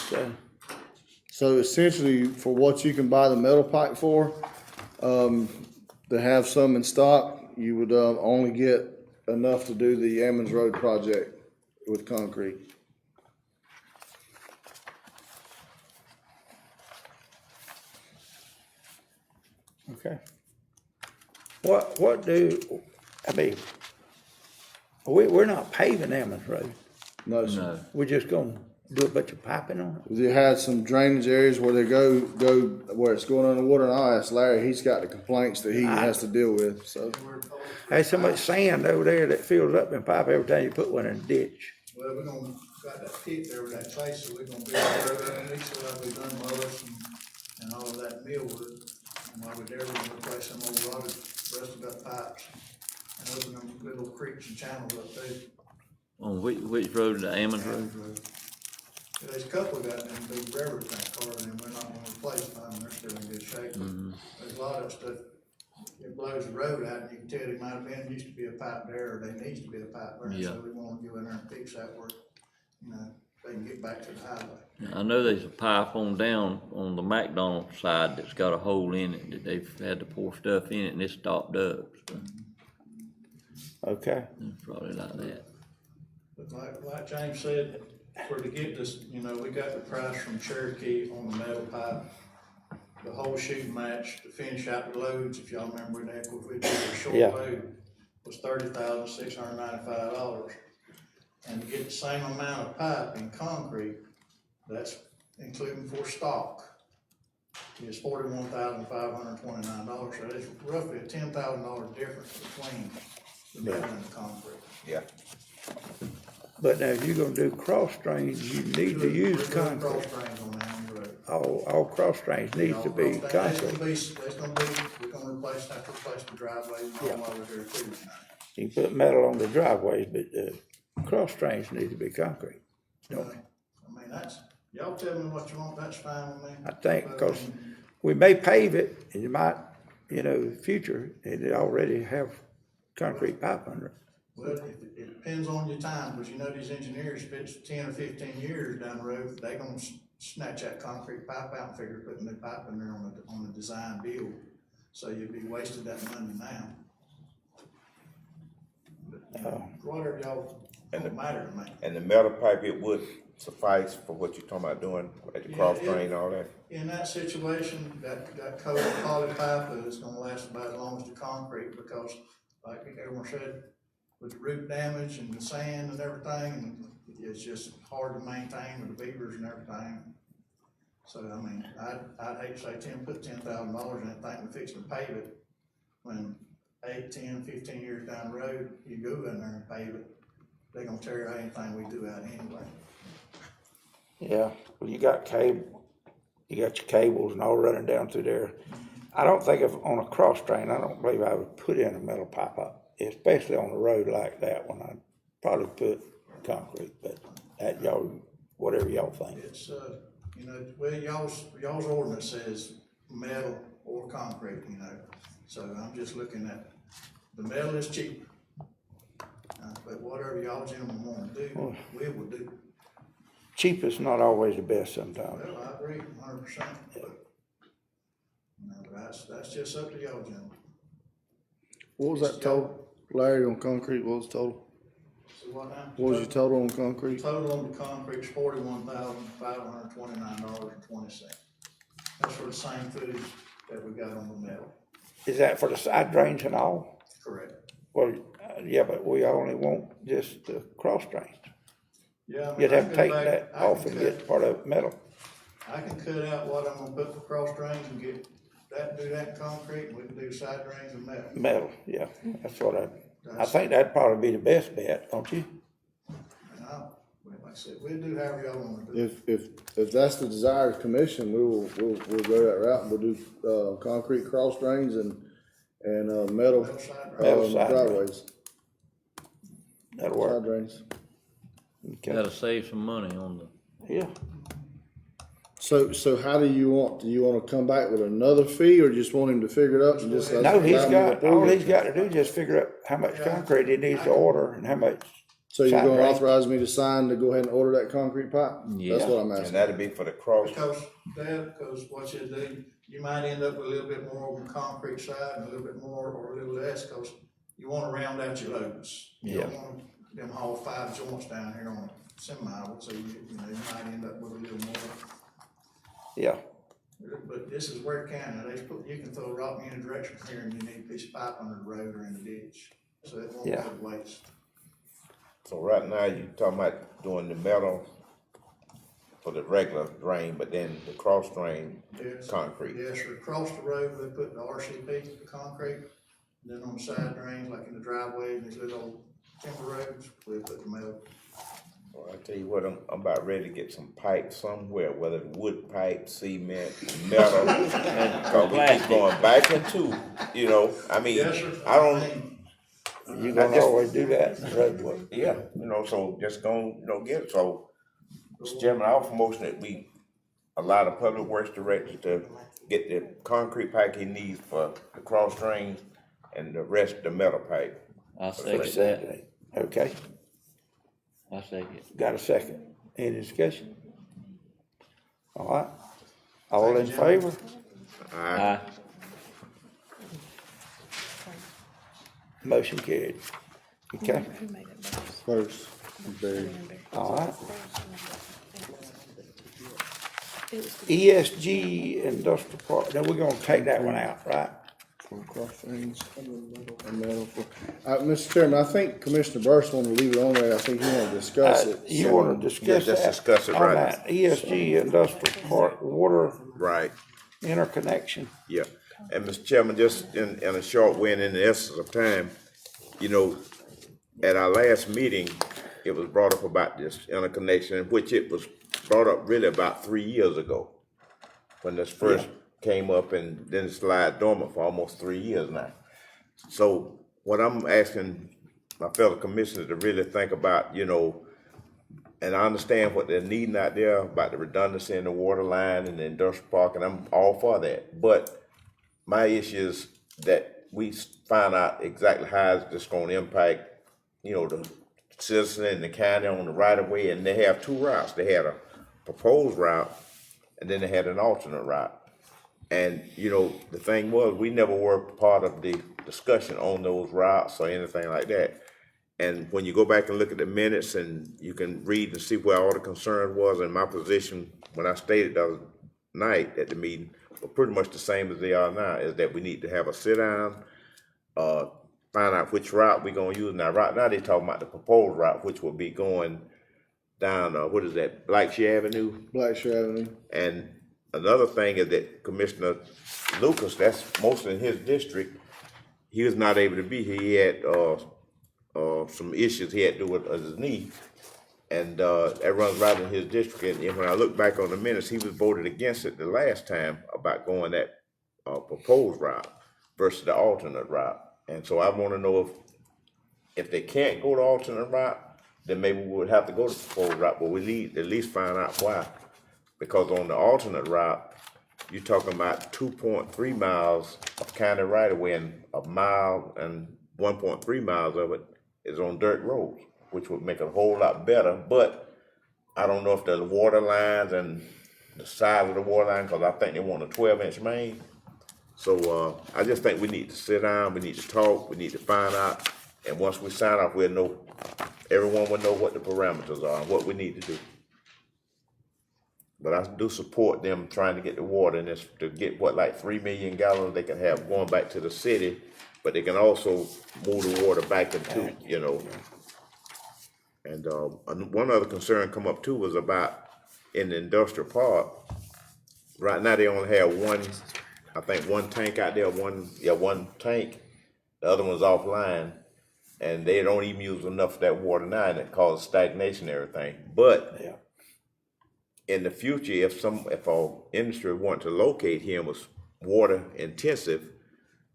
so, So essentially, for what you can buy the metal pipe for, to have some in stock, you would only get enough to do the Ammons Road project with concrete. okay. What do, I mean, we're not paving Ammons Road, No, sir. No, we're just gonna do a bunch of piping on it? They had some drainage areas where they go where it's going underwater, and I asked Larry, he's got the complaints that he has to deal with, so. There's so much sand over there that fills up in pipe every time you put one in a ditch. Well, we're gonna, got that pit there with that place, so we're gonna build a road underneath, so like we done mulch and all of that millwood. And while we're there, we're gonna replace some old rotted, rusted up pipes and open them little creeks and channels up there. on which road, the Ammons Road? There's a couple got them big railroad tank cars and we're not gonna replace them, they're still in good shape. There's a lot of stuff, it blows the road out and you can tell it might have been, used to be a pipe there, or there needs to be a pipe there, Yeah. so we wanna go in there and fix that work, they can get back to the highway. I know there's a pipe on down on the McDonald's side that's got a hole in it that they've had to pour stuff in it and it's stopped up, so Okay, it's probably like that. But like James said, for to get this, we got the price from Cherokee on the metal pipe. The whole shooting match, to finish out the loads, if y'all remember that, if we did a short Yeah. load, was $30,695. And to get the same amount of pipe in concrete, that's including for stock, is $41,529. So it's roughly a $10,000 difference between the metal and the concrete. Yeah. but now if you're gonna do cross drains, you need to use We're doing concrete. cross drains on Hammond Road. All cross drains needs to be That's concrete. gonna be, we're gonna replace the driveway and all over there too. You can put metal on the driveways, but, cross drains need to be concrete, don't they? I mean, that's, y'all tell me what you want, that's fine with me. I think, But, because we may pave it, and you might, future, it already have concrete pipe under it. Well, it depends on your time, because these engineers, if it's 10 or 15 years down the road, they gonna snatch that concrete pipe out and figure putting new pipe in there on the design build. So you'd be wasting that money now. But, whatever y'all, don't matter to me. And the metal pipe, it would suffice for what you're talking about doing at the cross drain and all that? In that situation, that coated poly pipe is gonna last about as long as the concrete, because like everyone said, with the root damage and the sand and everything, it's just hard to maintain with the beavers and everything. So, I mean, I'd hate to say put $10,000 in it, thinking we're fixing to pave it, when 8, 10, 15 years down the road, you go in there and pave it, they're gonna tear out anything we do out anyway. Yeah, well, you got your cables and all running down through there. I don't think on a cross drain, I don't believe I would put in a metal pipe up, especially on a road like that one. I'd probably put concrete, but that whatever y'all think. It's, well, y'all's ordinance says metal or concrete, so I'm just looking at, the metal is cheap. But whatever y'all gentlemen wanna do, we will do. Cheap is not always the best sometimes. Well, I agree 100%, but, that's just up to y'all gentlemen. What was that total, Larry, on concrete? What was the total? So what now? What was your total on concrete? Total on the concrete is $41,529.20. That's for the same footage that we got on the metal. Is that for the side drains and all? Correct. Well, yeah, but we only want just the cross drains. Yeah. I mean, You'd have I to can take make- that I off can and cut- get part of it metal. I can cut out what I'm gonna put for cross drains and get that, do that in concrete, and we can do side drains and metal. Metal, yeah, that's what I think that'd probably be the best bet, don't you? And like I said, we'll do however y'all wanna do. If that's the desire of the commission, we'll go that route, and we'll do, concrete cross drains and metal, Metal side drains. Metal side driveways, That'll side work. drains. Okay. Gotta save some money on the, Yeah, So how do you wanna come back with another fee, or just want him to figure it up and just? no, he's allow him to got, approve all it? he's got to do is just figure out how much concrete he needs to order and how much. So you're side gonna drain. authorize me to sign to go ahead and order that concrete pipe? Yeah. That's what I'm And asking. that'd be for the cross. Because what you do, you might end up with a little bit more on the concrete side and a little bit more or a little less, cause you wanna round out your loads. You don't want them haul 5 joints down here on a semi, so you might end up with a little more. Yeah, But this is Ware County, you can throw a rock in any direction from here and you need a piece of pipe under the road or in the ditch, so it won't Yeah. go to waste. So right now, you talking about doing the metal for the regular drain, but then the cross drain Yes. concrete. Yes, sir, across the road, they put the RCP, the concrete, and then on the side drains, like in the driveways, and these little timber roads, we put the metal. Well, I tell you what, I'm about ready to get some pipe somewhere, whether it's wood pipe, cement, metal. Cause we keep going back into, I mean, Yes, sir. I don't, you're gonna always do that in the roadway. yeah, so just gonna get it. So, Mr. Chairman, I offer motion that we allow the public works director to get the concrete pipe he needs for the cross drains and the rest of the metal pipe. I second that, Okay, I second. got a second. Any discussion? All right, all in favor? Aye. Motion carried. Okay, First, Barry. all right. ESG Industrial Park, then we're gonna take that one out, right? For cross drains and metal for, Mr. Chairman, I think Commissioner Burris wanted to leave it on there. I think he wanted to discuss it. You So- wanna discuss just that? discuss it, On right. that ESG Industrial Park water Right. interconnection. Yeah, and Mr. Chairman, just in a short way and in the essence of time, at our last meeting, it was brought up about this interconnection, which it was brought up really about 3 years ago, when this first came up and then slide dormant for almost 3 years now. So what I'm asking my fellow commissioners to really think about, you know, and I understand what they're needing out there about the redundancy in the water line and the industrial park, and I'm all for that. But my issue is that we find out exactly how it's just gonna impact, you know, the citizen in the county on the right of way, and they have two routes. They had a proposed route, and then they had an alternate route. And, you know, the thing was, we never were part of the discussion on those routes or anything like that. And when you go back and look at the minutes and you can read and see where all the concern was, and my position, when I stated the other night at the meeting, were pretty much the same as they are now, is that we need to have a sit down, find out which route we're gonna use. Now, right now, they're talking about the proposed route, which will be going down, what is that, Blackshear Avenue? Blackshear Avenue. And another thing is that Commissioner Lucas, that's mostly in his district, he was not able to be here. He had some issues he had to do with his knee, and that runs right in his district. And when I look back on the minutes, he was voted against it the last time about going that proposed route versus the alternate route. And so I want to know if they can't go the alternate route, then maybe we would have to go the proposed route, but we need at least find out why. Because on the alternate route, you're talking about 2.3 miles of county right of way, and a mile and 1.3 miles of it is on dirt roads, which would make it a whole lot better. But I don't know if the water lines and the size of the water line, because I think they want a 12-inch main. So I just think we need to sit down, we need to talk, we need to find out, and once we sign off, we'll know, everyone will know what the parameters are and what we need to do. But I do support them trying to get the water, and it's to get like 3 million gallons they can have going back to the city, but they can also move the water back into, you know. And one other concern come up too was about in the industrial park. Right now they only have one tank out there, one tank. The other one's offline, and they don't even use enough of that water now, and it causes stagnation and everything. But in the future, if our industry want to locate here and was water intensive,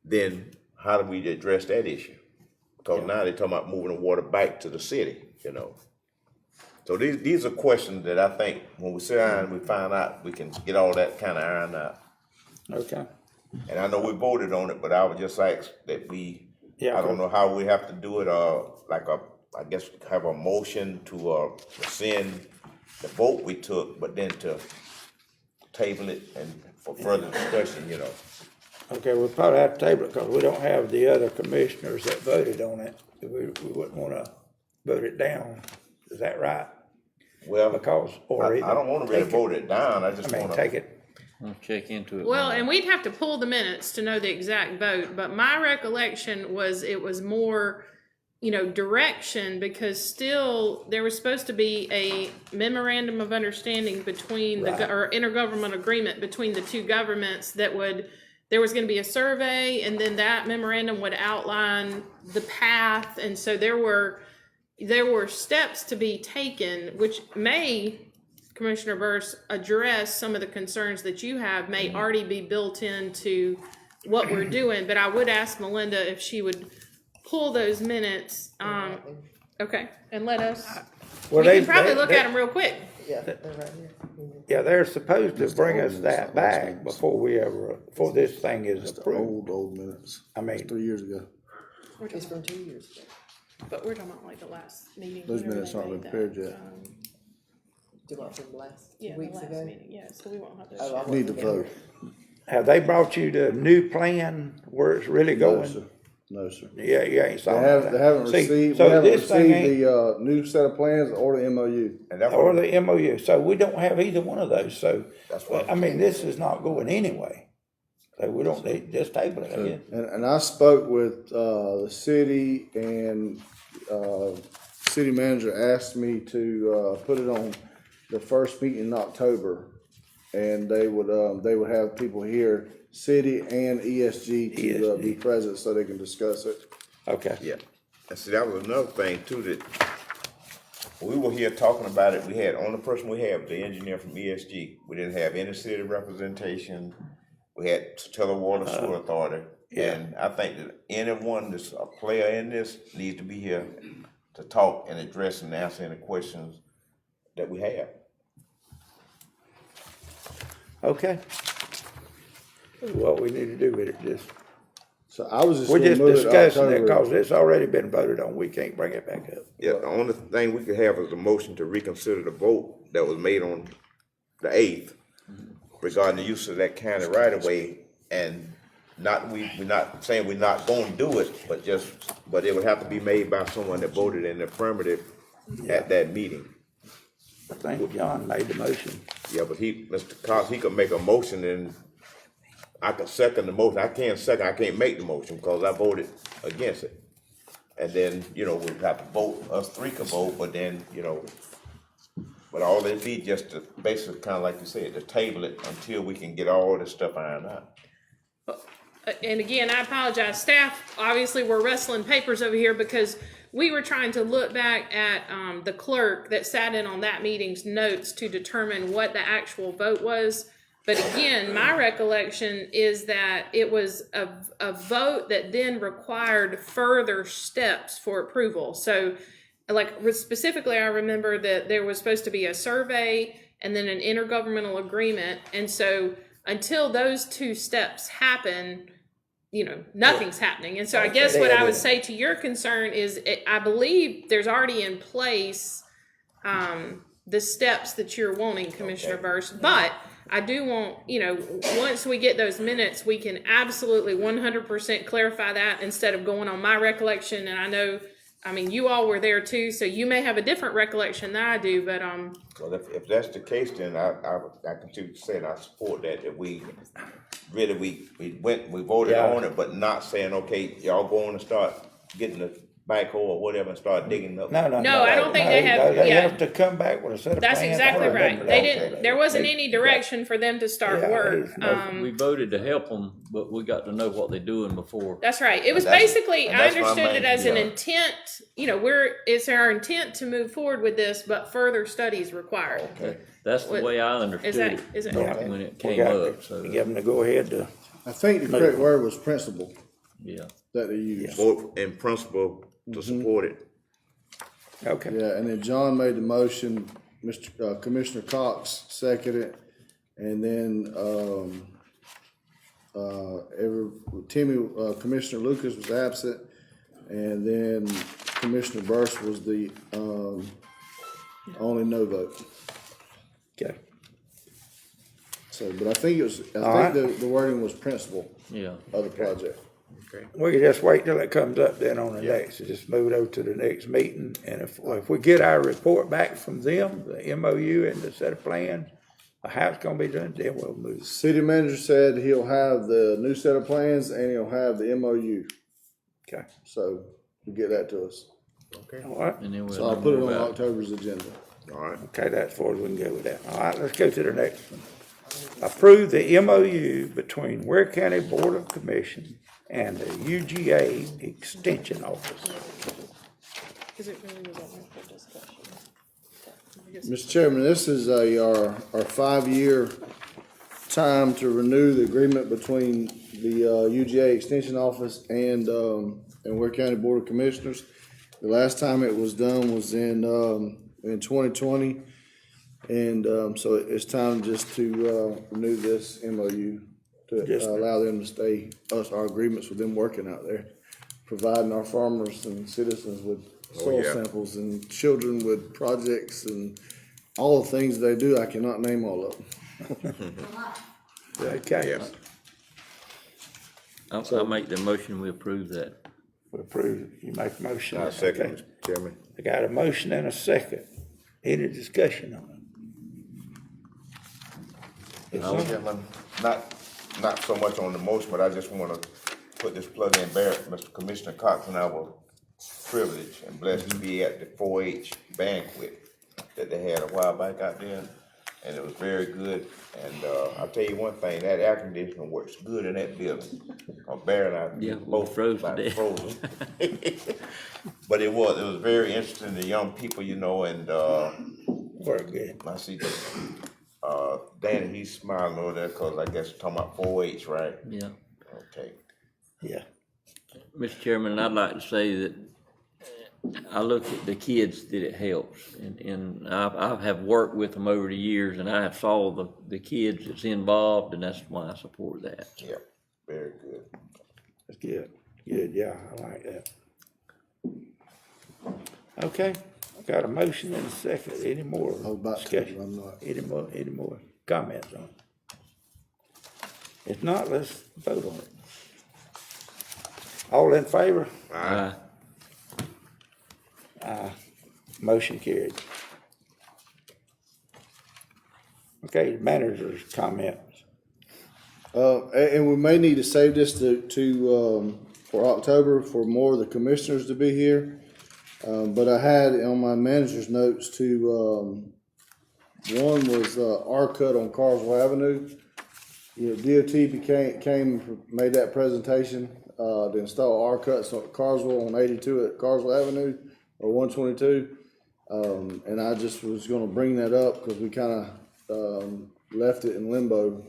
then how do we address that issue? Because now they're talking about moving the water back to the city, you know. So these are questions that I think when we sit down and we find out, we can get all that kind of ironed out. Okay. And I know we voted on it, but I would just ask that I don't know how we have to do it, I guess have a motion to rescind the vote we took, but then to table it and for further discussion, you know. Okay, we'll probably have to table it because we don't have the other commissioners that voted on it. We wouldn't want to vote it down. Is that right? Well, Because, I don't want to really vote it down. I just want to take it. I'll check into it. Well, more. and we'd have to pull the minutes to know the exact vote, but my recollection was it was more, direction, because still there was supposed to be a memorandum of understanding between or intergovernmental agreement between the two governments there was going to be a survey, and then that memorandum would outline the path, and so there were steps to be taken, which may, Commissioner Burse, address some of the concerns that you have, may already be built into what we're doing. But I would ask Melinda if she would pull those minutes, okay, and let us, we can probably look at them real quick. Yeah, they're supposed to bring us that back before this thing is It's the approved. old minutes. I mean, It's 3 years ago. It's from 2 years ago. But we're talking about like the last meeting. Those whenever minutes they aren't made been prepared that, yet. Do what from last 2 Yeah, the weeks last ago? meeting, yeah, so we won't have Oh, I those. Need to wasn't there. vote. have they brought you the new plan where it's really No, going? sir. No, sir. Yeah, you ain't saw They that. haven't See, received, so we haven't this thing received ain't- the, new set of plans or the MOU. and that's Or what, the MOU, so we don't have either one of those, so, That's what- I mean, this is not going anyway. So we don't need, just table it, I guess. And I spoke with, the city, and, city manager asked me to, put it on the first meeting in October. And they would have people here, city and ESG to, be present so they can discuss it. Okay. yeah. And see, that was another thing too, that we were here talking about it. We had, only person we had was the engineer from ESG. We didn't have any city representation. We had Tutela Water Sewer Authority, And I think that anyone that's a player in this needs to be here to talk and address and answer any questions that we have. Okay. What we need to do with it, just, So I was just we're gonna just move it discussing it, October. cause it's already been voted on, we can't bring it back up. Yeah, the only thing we could have is a motion to reconsider the vote that was made on the 8th regarding the use of that county right of way, and we're not saying we're not gonna do it, but it would have to be made by someone that voted in the affirmative at that meeting. I think John made the motion. Yeah, but Mr. Cox, he could make a motion and I could second the motion. I can't make the motion because I voted against it. And then, we'd have to vote, us three could vote, but then, but all it'd be just to basically kind of like you said, to table it until we can get all this stuff ironed out. And again, I apologize, staff, obviously we're wrestling papers over here because we were trying to look back at the clerk that sat in on that meeting's notes to determine what the actual vote was. But again, my recollection is that it was a vote that then required further steps for approval. So like specifically, I remember that there was supposed to be a survey and then an intergovernmental agreement. And so until those two steps happen, nothing's happening. And so I guess what I would say to your concern is I believe there's already in place the steps that you're wanting, Commissioner Burse. But I do want, once we get those minutes, we can absolutely 100% clarify that instead of going on my recollection. And you all were there too, so you may have a different recollection than I do, but Well, if that's the case, then I can see what you're saying. I support that. That we really we voted on it, but not saying okay, y'all go on and start getting the backhoe or whatever and start digging up. No, I don't think they have. They have to come back with a set of plans. That's exactly right. They didn't. There wasn't any direction for them to start work. We voted to help them, but we got to know what they're doing before. That's right. It was And that's- basically, and I that's what I understood it mean, as an yeah. intent, it's our intent to move forward with this, but further studies required. Okay. That's the What- way I understood is it? Yeah. when it We came got up, to so, give them the go-ahead to, I think the correct word was principle yeah. that they used. Vote in principle to support it. okay. Yeah, and then John made the motion, Commissioner Cox seconded it, and then, Commissioner Lucas was absent, and then Commissioner Burse was the, only no vote. Okay. So, but I think right. the wording was principle Yeah. of the project. We can just wait till it comes up then on the next, just move it over to the next meeting, and if we get our report back from them, the MOU and the set of plans, how it's gonna be done, then we'll move. City manager said he'll have the new set of plans and he'll have the MOU, Okay, so he'll get that to us. all right, And then we'll So I'll know put it more on about October's agenda. All right. okay, that's as far as we can go with that. All right, let's go to the next one. Approve the MOU between Ware County Board of Commission and the UGA Extension Office. Because it really was only for discussion. Mr. Chairman, this is our 5-year time to renew the agreement between the UGA Extension Office and Ware County Board of Commissioners. The last time it was done was in 2020, and so it's time just to renew this MOU to Yes, sir. allow them to stay, our agreements with them working out there, providing our farmers and citizens with soil yeah. samples and children with projects and all the things they do. I cannot name all of them. Okay, I make the motion, we approve that. we approve, you make a motion. I second, Okay. Mr. Chairman. I got a motion and a second. Any discussion on it? Mr. Chairman, not so much on the motion, but I just wanna put this plug in there. Mr. Commissioner Cox and I were privileged and blessed to be at the 4-H banquet that they had a while back out there, and it was very good. And I'll tell you one thing, that air conditioning works good in that building. Bear and I Yeah, we both froze to about death. frozen. But it was very interesting, the young people, and Very good. I see Danny, he's smiling over there, cause I guess you're talking about 4-H, right? Yeah. Okay. Yeah, Mr. Chairman, I'd like to say that I look at the kids that it helps, and I have worked with them over the years, and I have saw the kids that's involved, and that's why I support that. Yeah, very good. that's good. Good, yeah, I like that. Okay, got a motion and a second. Any more I was about to, discussion? but I'm not. Any more comments on it? If not, let's vote on it. All in favor? Aye. Motion carried. Okay, manager's comments. And we may need to save this for October for more of the commissioners to be here. But I had on my manager's notes one was R-Cut on Carswell Avenue. You know, DOT made that presentation to install R-Cuts on Carswell on 82 at Carswell Avenue or 122. And I just was going to bring that up because we kind of left it in limbo.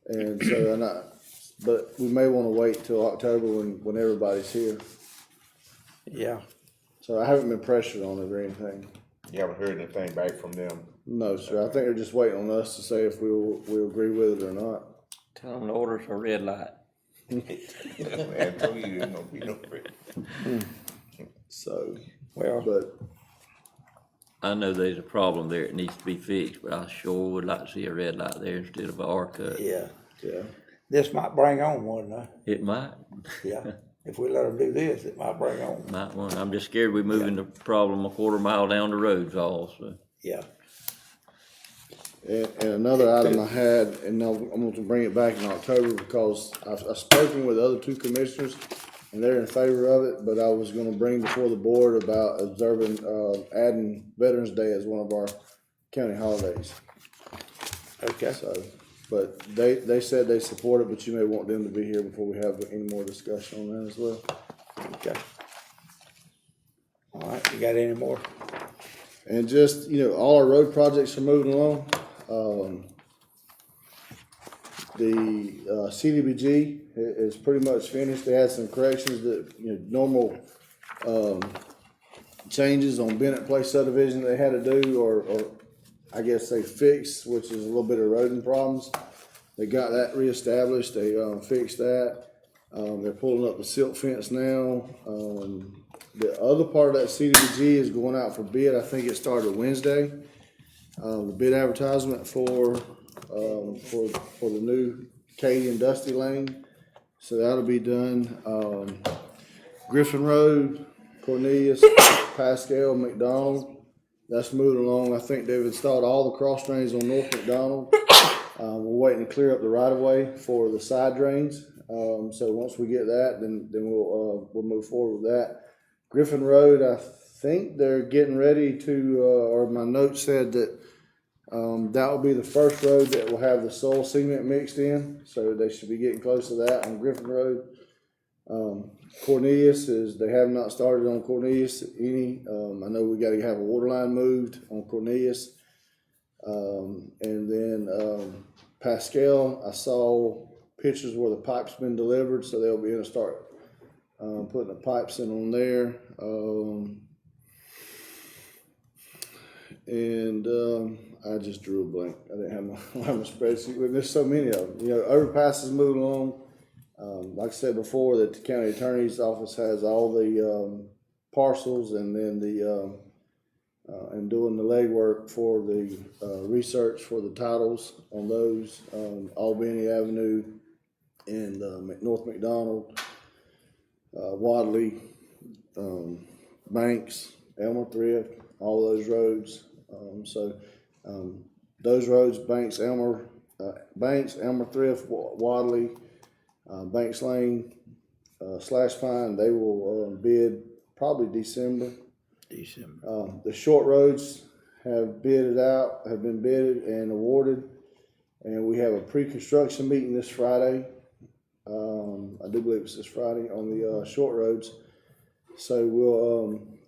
And so, but we may want to wait till October when everybody's here. Yeah, So I haven't been pressured on it or anything. You haven't heard anything back from them? No, sir. I think they're just waiting on us to say if we'll agree with it or not. Tell them to order us a red light. I told you there's gonna be no break. So, well, but I know there's a problem there that needs to be fixed, but I sure would like to see a red light there instead of an R-Cut. yeah, yeah, this might bring on one, though. It might, Yeah, if we let them do this, it might bring on. might one. I'm just scared we're moving the problem a quarter mile down the roads also. Yeah, and another item I had, and I'm going to bring it back in October because I've spoken with the other two commissioners, and they're in favor of it. But I was going to bring before the board about observing, adding Veterans Day as one of our county holidays. okay. So, but they said they support it, but you may want them to be here before we have any more discussion on that as well. Okay. All right, you got any more? And just, you know, all our road projects are moving along. The CDBG is pretty much finished. They had some corrections that, you know, normal changes on Bennett Place subdivision they had to do, or I guess they fixed, which is a little bit of eroding problems. They got that reestablished. They fixed that. They're pulling up the silt fence now. The other part of that CDBG is going out for bid. I think it started Wednesday. The bid advertisement for the new Katy and Dusty Lane. So that'll be done. Griffin Road, Cornelius, Pascal, McDonald. That's moving along. I think they've installed all the cross drains on North McDonald. We're waiting to clear up the right of way for the side drains. So once we get that, then we'll move forward with that. Griffin Road, I think they're getting ready to, or my note said that that will be the first road that will have the soil cement mixed in. So they should be getting close to that on Griffin Road. Cornelius they have not started on Cornelius any. I know we got to have a water line moved on Cornelius. And then Pascal, I saw pictures where the pipe's been delivered, so they'll be going to start putting the pipes in on there. I just drew a blank. I didn't have my spreadsheet. There's so many of them. You know, overpass is moving along. Like I said before, that the county attorney's office has all the parcels, and then and doing the legwork for the research for the titles on those, Albany Avenue and North McDonald, Wadley, Banks, Elmer Thrift, all those roads. Those roads, Banks, Elmer Thrift, Wadley, Banks Lane, Slash Pine, they will bid probably December. The short roads have been bidded and awarded, and we have a pre-construction meeting this Friday. I do believe it's this Friday on the short roads. So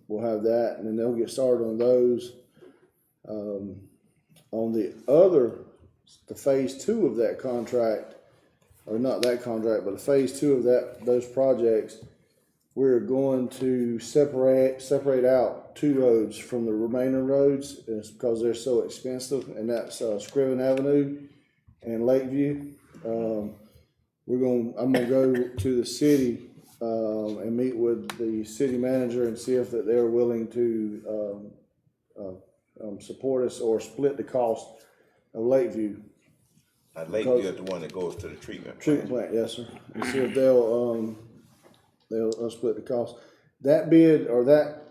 we'll have that, and then they'll get started on those. On the phase 2 of that contract, or not that contract, but phase 2 of those projects, we're going to separate out 2 roads from the remaining roads. And it's because they're so expensive, and that's Scriven Avenue and Lakeview. I'm gonna go to the city and meet with the city manager and see if that they're willing to support us or split the cost of Lakeview. Lakeview is the one that goes to the treatment plant. Treatment plant, yes, sir. And see if they'll split the cost. That bid, or that,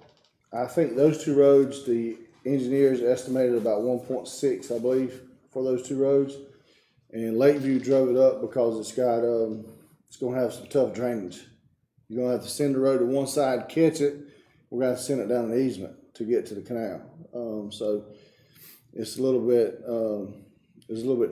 I think those 2 roads, the engineers estimated about 1.6, I believe, for those 2 roads. And Lakeview drove it up because it's gonna have some tough drainage. You're gonna have to send the road to one side, catch it. We're gonna have to send it down an easement to get to the canal. So it's a little bit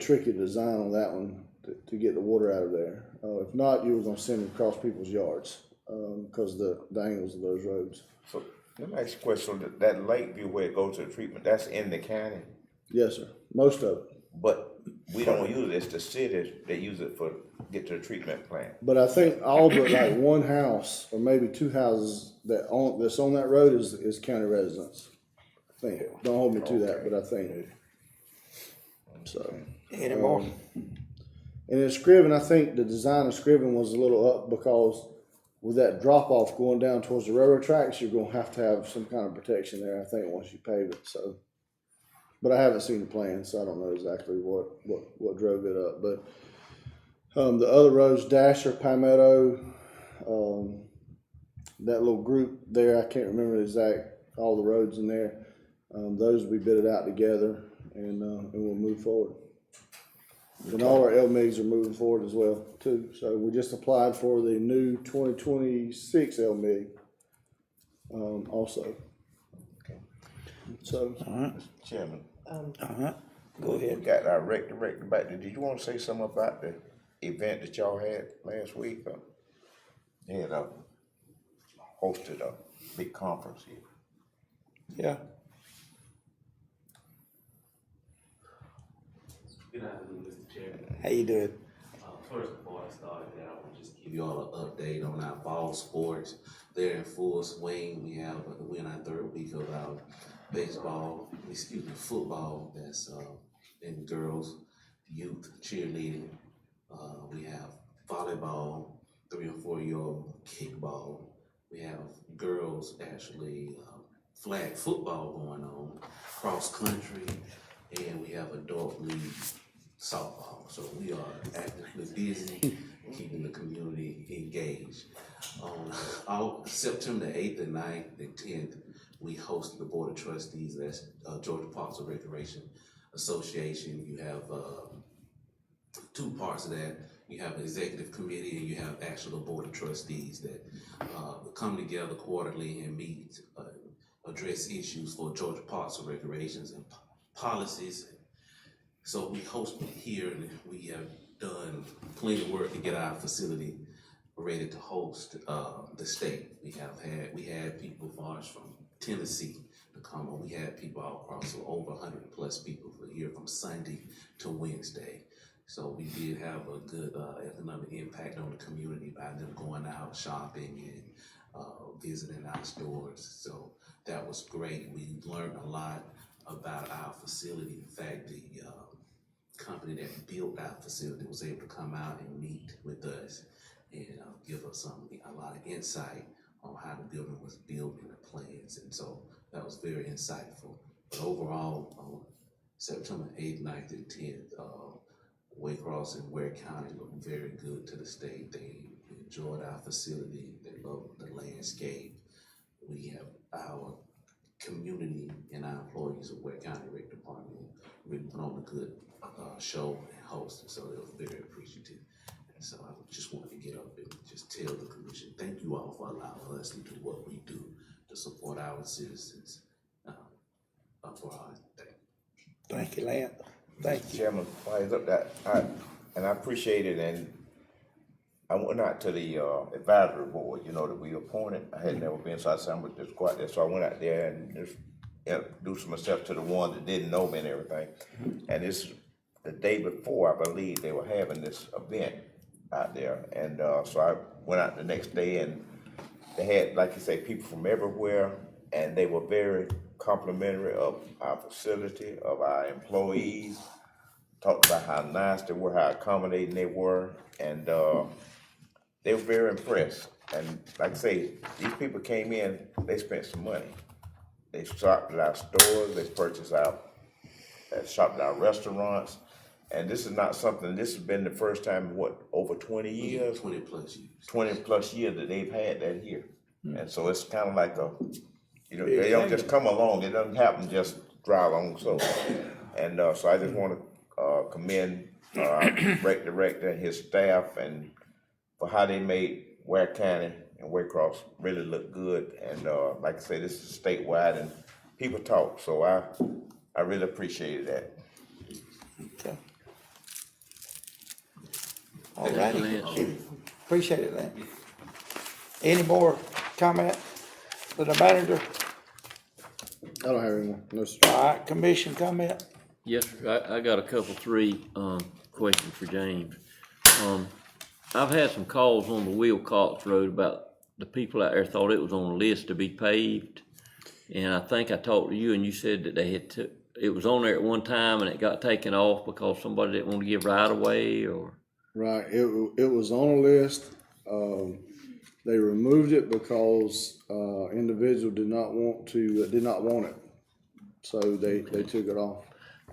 tricky to design on that one to get the water out of there. If not, you were gonna send it across people's yards, because of the angles of those roads. So let me ask you a question. So that Lakeview where it goes to the treatment, that's in the county, Yes, sir. Most of it. but we don't use it. It's the city that use it for get to the treatment plant. But I think all but like one house or maybe 2 houses that's on that road is county residents. I think. Don't hold me to that, but I think. So. Any more? And in Scriven, I think the design of Scriven was a little up because with that drop off going down towards the railroad tracks, you're gonna have to have some kind of protection there, I think, once you pave it. So, but I haven't seen the plan, so I don't know exactly what drove it up. But the other roads, Dasher, Palmetto, that little group there, I can't remember all the roads in there. Those will be bidded out together, and we'll move forward. And all our LMIGs are moving forward as well too. So we just applied for the new 2026 LMIG also. Okay. So Chairman, Go we ahead. got our director back there. Did you want to say something about the event that y'all had last week? They had hosted a big conference here. Yeah. Good afternoon, Mr. Chairman. How you doing? First, before I start that, I want to just give you all an update on our fall sports. They're in full swing. We're in our 3rd week of our football that's in girls, youth, cheerleading. We have volleyball, 3 or 4 year old kickball. We have girls actually flag football going on, cross country, and we have adult league softball. So we are actively busy keeping the community engaged. On September 8th and 9th and 10th, we hosted the Board of Trustees. That's Georgia Parks and Recreation Association. You have 2 parts of that. You have an executive committee and you have actual Board of Trustees that come together quarterly and meet, address issues for Georgia Parks and Recreations and policies. So we hosted here, and we have done plenty of work to get our facility ready to host the state. We had people far from Tennessee to come on. We had people all across, so over 100 plus people for here from Sunday to Wednesday. So we did have a good economic impact on the community by them going out shopping and visiting our stores. So that was great. We learned a lot about our facility. In fact, the company that built our facility was able to come out and meet with us and give us a lot of insight on how the building was built and the plans. And so that was very insightful. But overall, on September 8th, 9th, and 10th, Waycross and Ware County looked very good to the state. They enjoyed our facility. They loved the landscape. We have our community and our employees of Ware County Rec Department really put on a good show and host, so they were very appreciative. And so I just wanted to get up and just tell the commission, thank you all for allowing us to do what we do to support our citizens abroad. Thank you, Lance. Thank you. Chairman, I appreciate it, and I went out to the advisory board, that we appointed. I had never been, so I said, I'm gonna just go out there. So I went out there and just introduced myself to the ones that didn't know me and everything. And this, the day before, I believe, they were having this event out there. And so I went out the next day, and they had, like you say, people from everywhere, and they were very complimentary of our facility, of our employees. Talked about how nice they were, how accommodating they were, and they were very impressed. And like I say, these people came in, they spent some money. They shopped at our stores, they purchased shopped at our restaurants. And this is not something, this has been the first time in over 20 years? 20 plus years. 20 plus years that they've had that here. And so it's kind of like they don't just come along, it doesn't happen just dry along so. And so I just want to commend our rec director and his staff and for how they made Ware County and Waycross really look good. And like I say, this is statewide and people talk, so I really appreciated that. Okay. All righty. Appreciate it, Lynn. Any more comment for the manager? I don't have any more. No, sir. All right, commission comment? Yes, sir. I got a couple, three, questions for James. I've had some calls on the Wilcox Road about the people out there thought it was on a list to be paved. And I think I talked to you and you said that they had it was on there at one time and it got taken off because somebody didn't want to give right of way or. Right, it was on a list. They removed it because individual did not want it, so they took it off.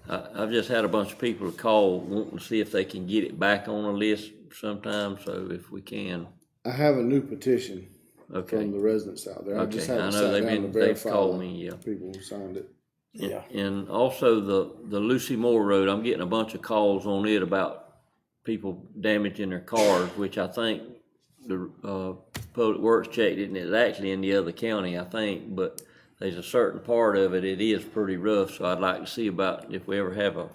I've just had a bunch of people call wanting to see if they can get it back on a list sometime. So if we can, I have a new petition okay, from the residents out there. I just okay, I haven't know sat down to they've verify called me. Yeah, people who signed it. Yeah. and also the Lucy Moore Road, I'm getting a bunch of calls on it about people damaging their cars, which I think the Public Works checked it, and it's actually in the other county, I think, but there's a certain part of it is pretty rough, so I'd like to see about if we ever have a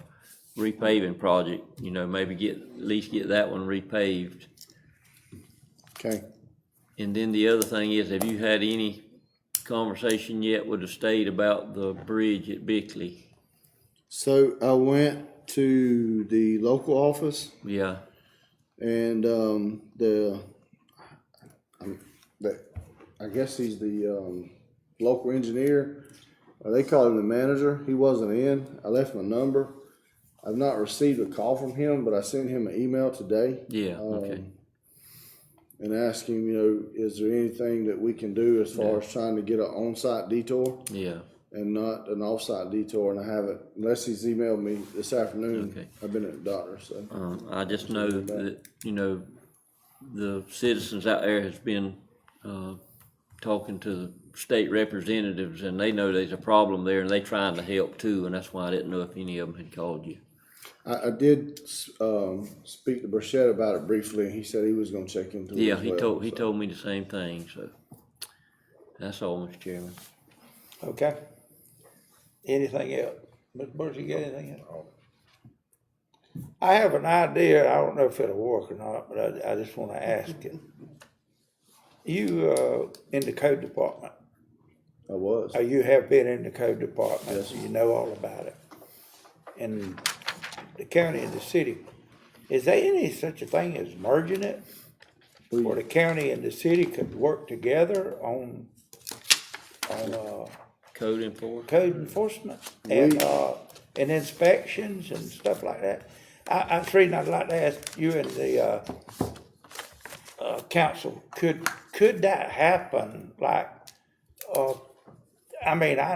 repaving project, maybe at least get that one repaved. Okay. And then the other thing is, have you had any conversation yet with the state about the bridge at Bickley? So I went to the local office Yeah, and I guess he's the local engineer. They call him the manager. He wasn't in. I left my number. I've not received a call from him, but I sent him an email today. yeah, okay. And asked him, is there anything that we can do as far as trying to get an on-site detour? Yeah. And not an off-site detour, and I haven't, unless he's emailed me this afternoon. Okay. I've been at the doctor, so. I just know that, the citizens out there has been, talking to the state representatives and they know there's a problem there and they trying to help too, and that's why I didn't know if any of them had called you. I did, speak to Burchett about it briefly, and he said he was gonna check into it Yeah, as he well, told me the same thing, so. That's all, Mr. Chairman. Okay. Anything else? Mr. Bush, you got anything else? I have an idea, I don't know if it'll work or not, but I just wanna ask it. You, in the code department, I was. or you have been in the code department, Yes. so you know all about it. In the county and the city, is there any such a thing as merging it? Where the county and the city could work together on Code enforcement? code enforcement and inspections and stuff like that. I'm reason I'd like to ask you and the council, could that happen? Like, I mean, I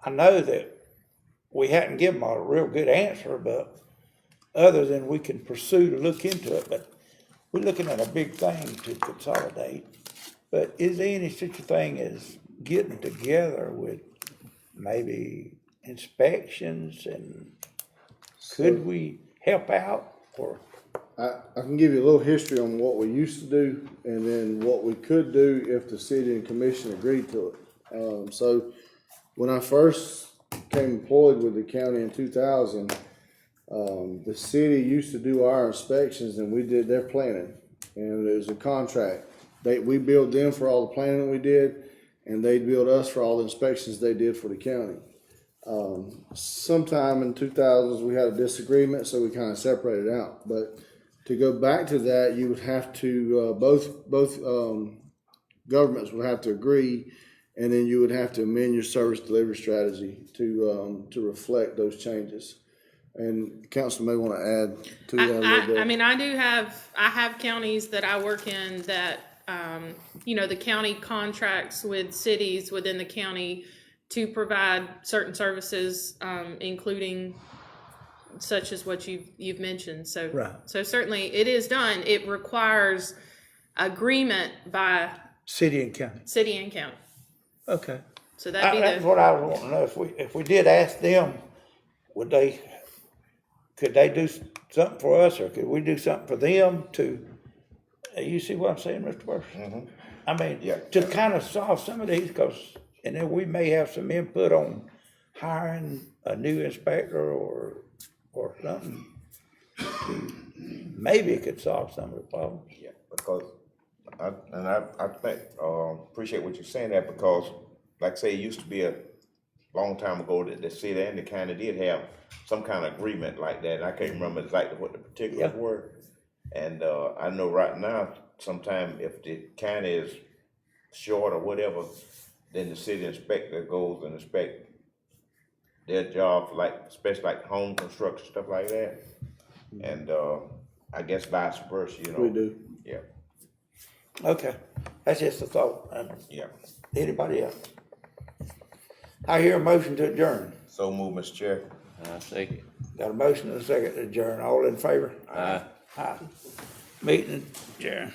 know that we hadn't given them a real good answer, but other than we can pursue to look into it, but we're looking at a big thing to consolidate. But is there any such a thing as getting together with maybe inspections, and could we help out? Or I can give you a little history on what we used to do and then what we could do if the city and commission agreed to it. So when I first came employed with the county in 2000, the city used to do our inspections and we did their planning, and it was a contract. We billed them for all the planning we did, and they billed us for all the inspections they did for the county. Sometime in 2000s we had a disagreement, so we kind of separated out. But To go back to that, you would have to, both governments would have to agree, and then you would have to amend your service delivery strategy to reflect those changes. And council may want to add to that a little bit. I mean, I have counties that I work in that, the county contracts with cities within the county to provide certain services, including such as what you've mentioned. So, Right. so certainly it is done. It requires agreement by City and county. city and county. Okay. So that'd be That's the, what I was wanting to know. If we did ask them, could they do something for us, or could we do something for them to, you see what I'm saying, Mr. Burson? I mean, Yeah. to kind of solve some of these, and then we may have some input on hiring a new inspector or something. Maybe it could solve some of the problems. Yeah, because I think, appreciate what you're saying there, because like I say, it used to be a long time ago that the city and the county did have some kind of agreement like that. I can't remember exactly what the particulars Yeah. were. And, I know right now, sometime if the county is short or whatever, then the city inspector goes and inspect their job, like, especially like home construction, stuff like that. And, I guess vice versa, We do. Yeah, Okay, that's just a thought. yeah. Anybody else? I hear a motion to adjourn. So move, Mr. Chair. I second. Got a motion and a second to adjourn. All in favor? Aye. Aye. Meeting adjourned.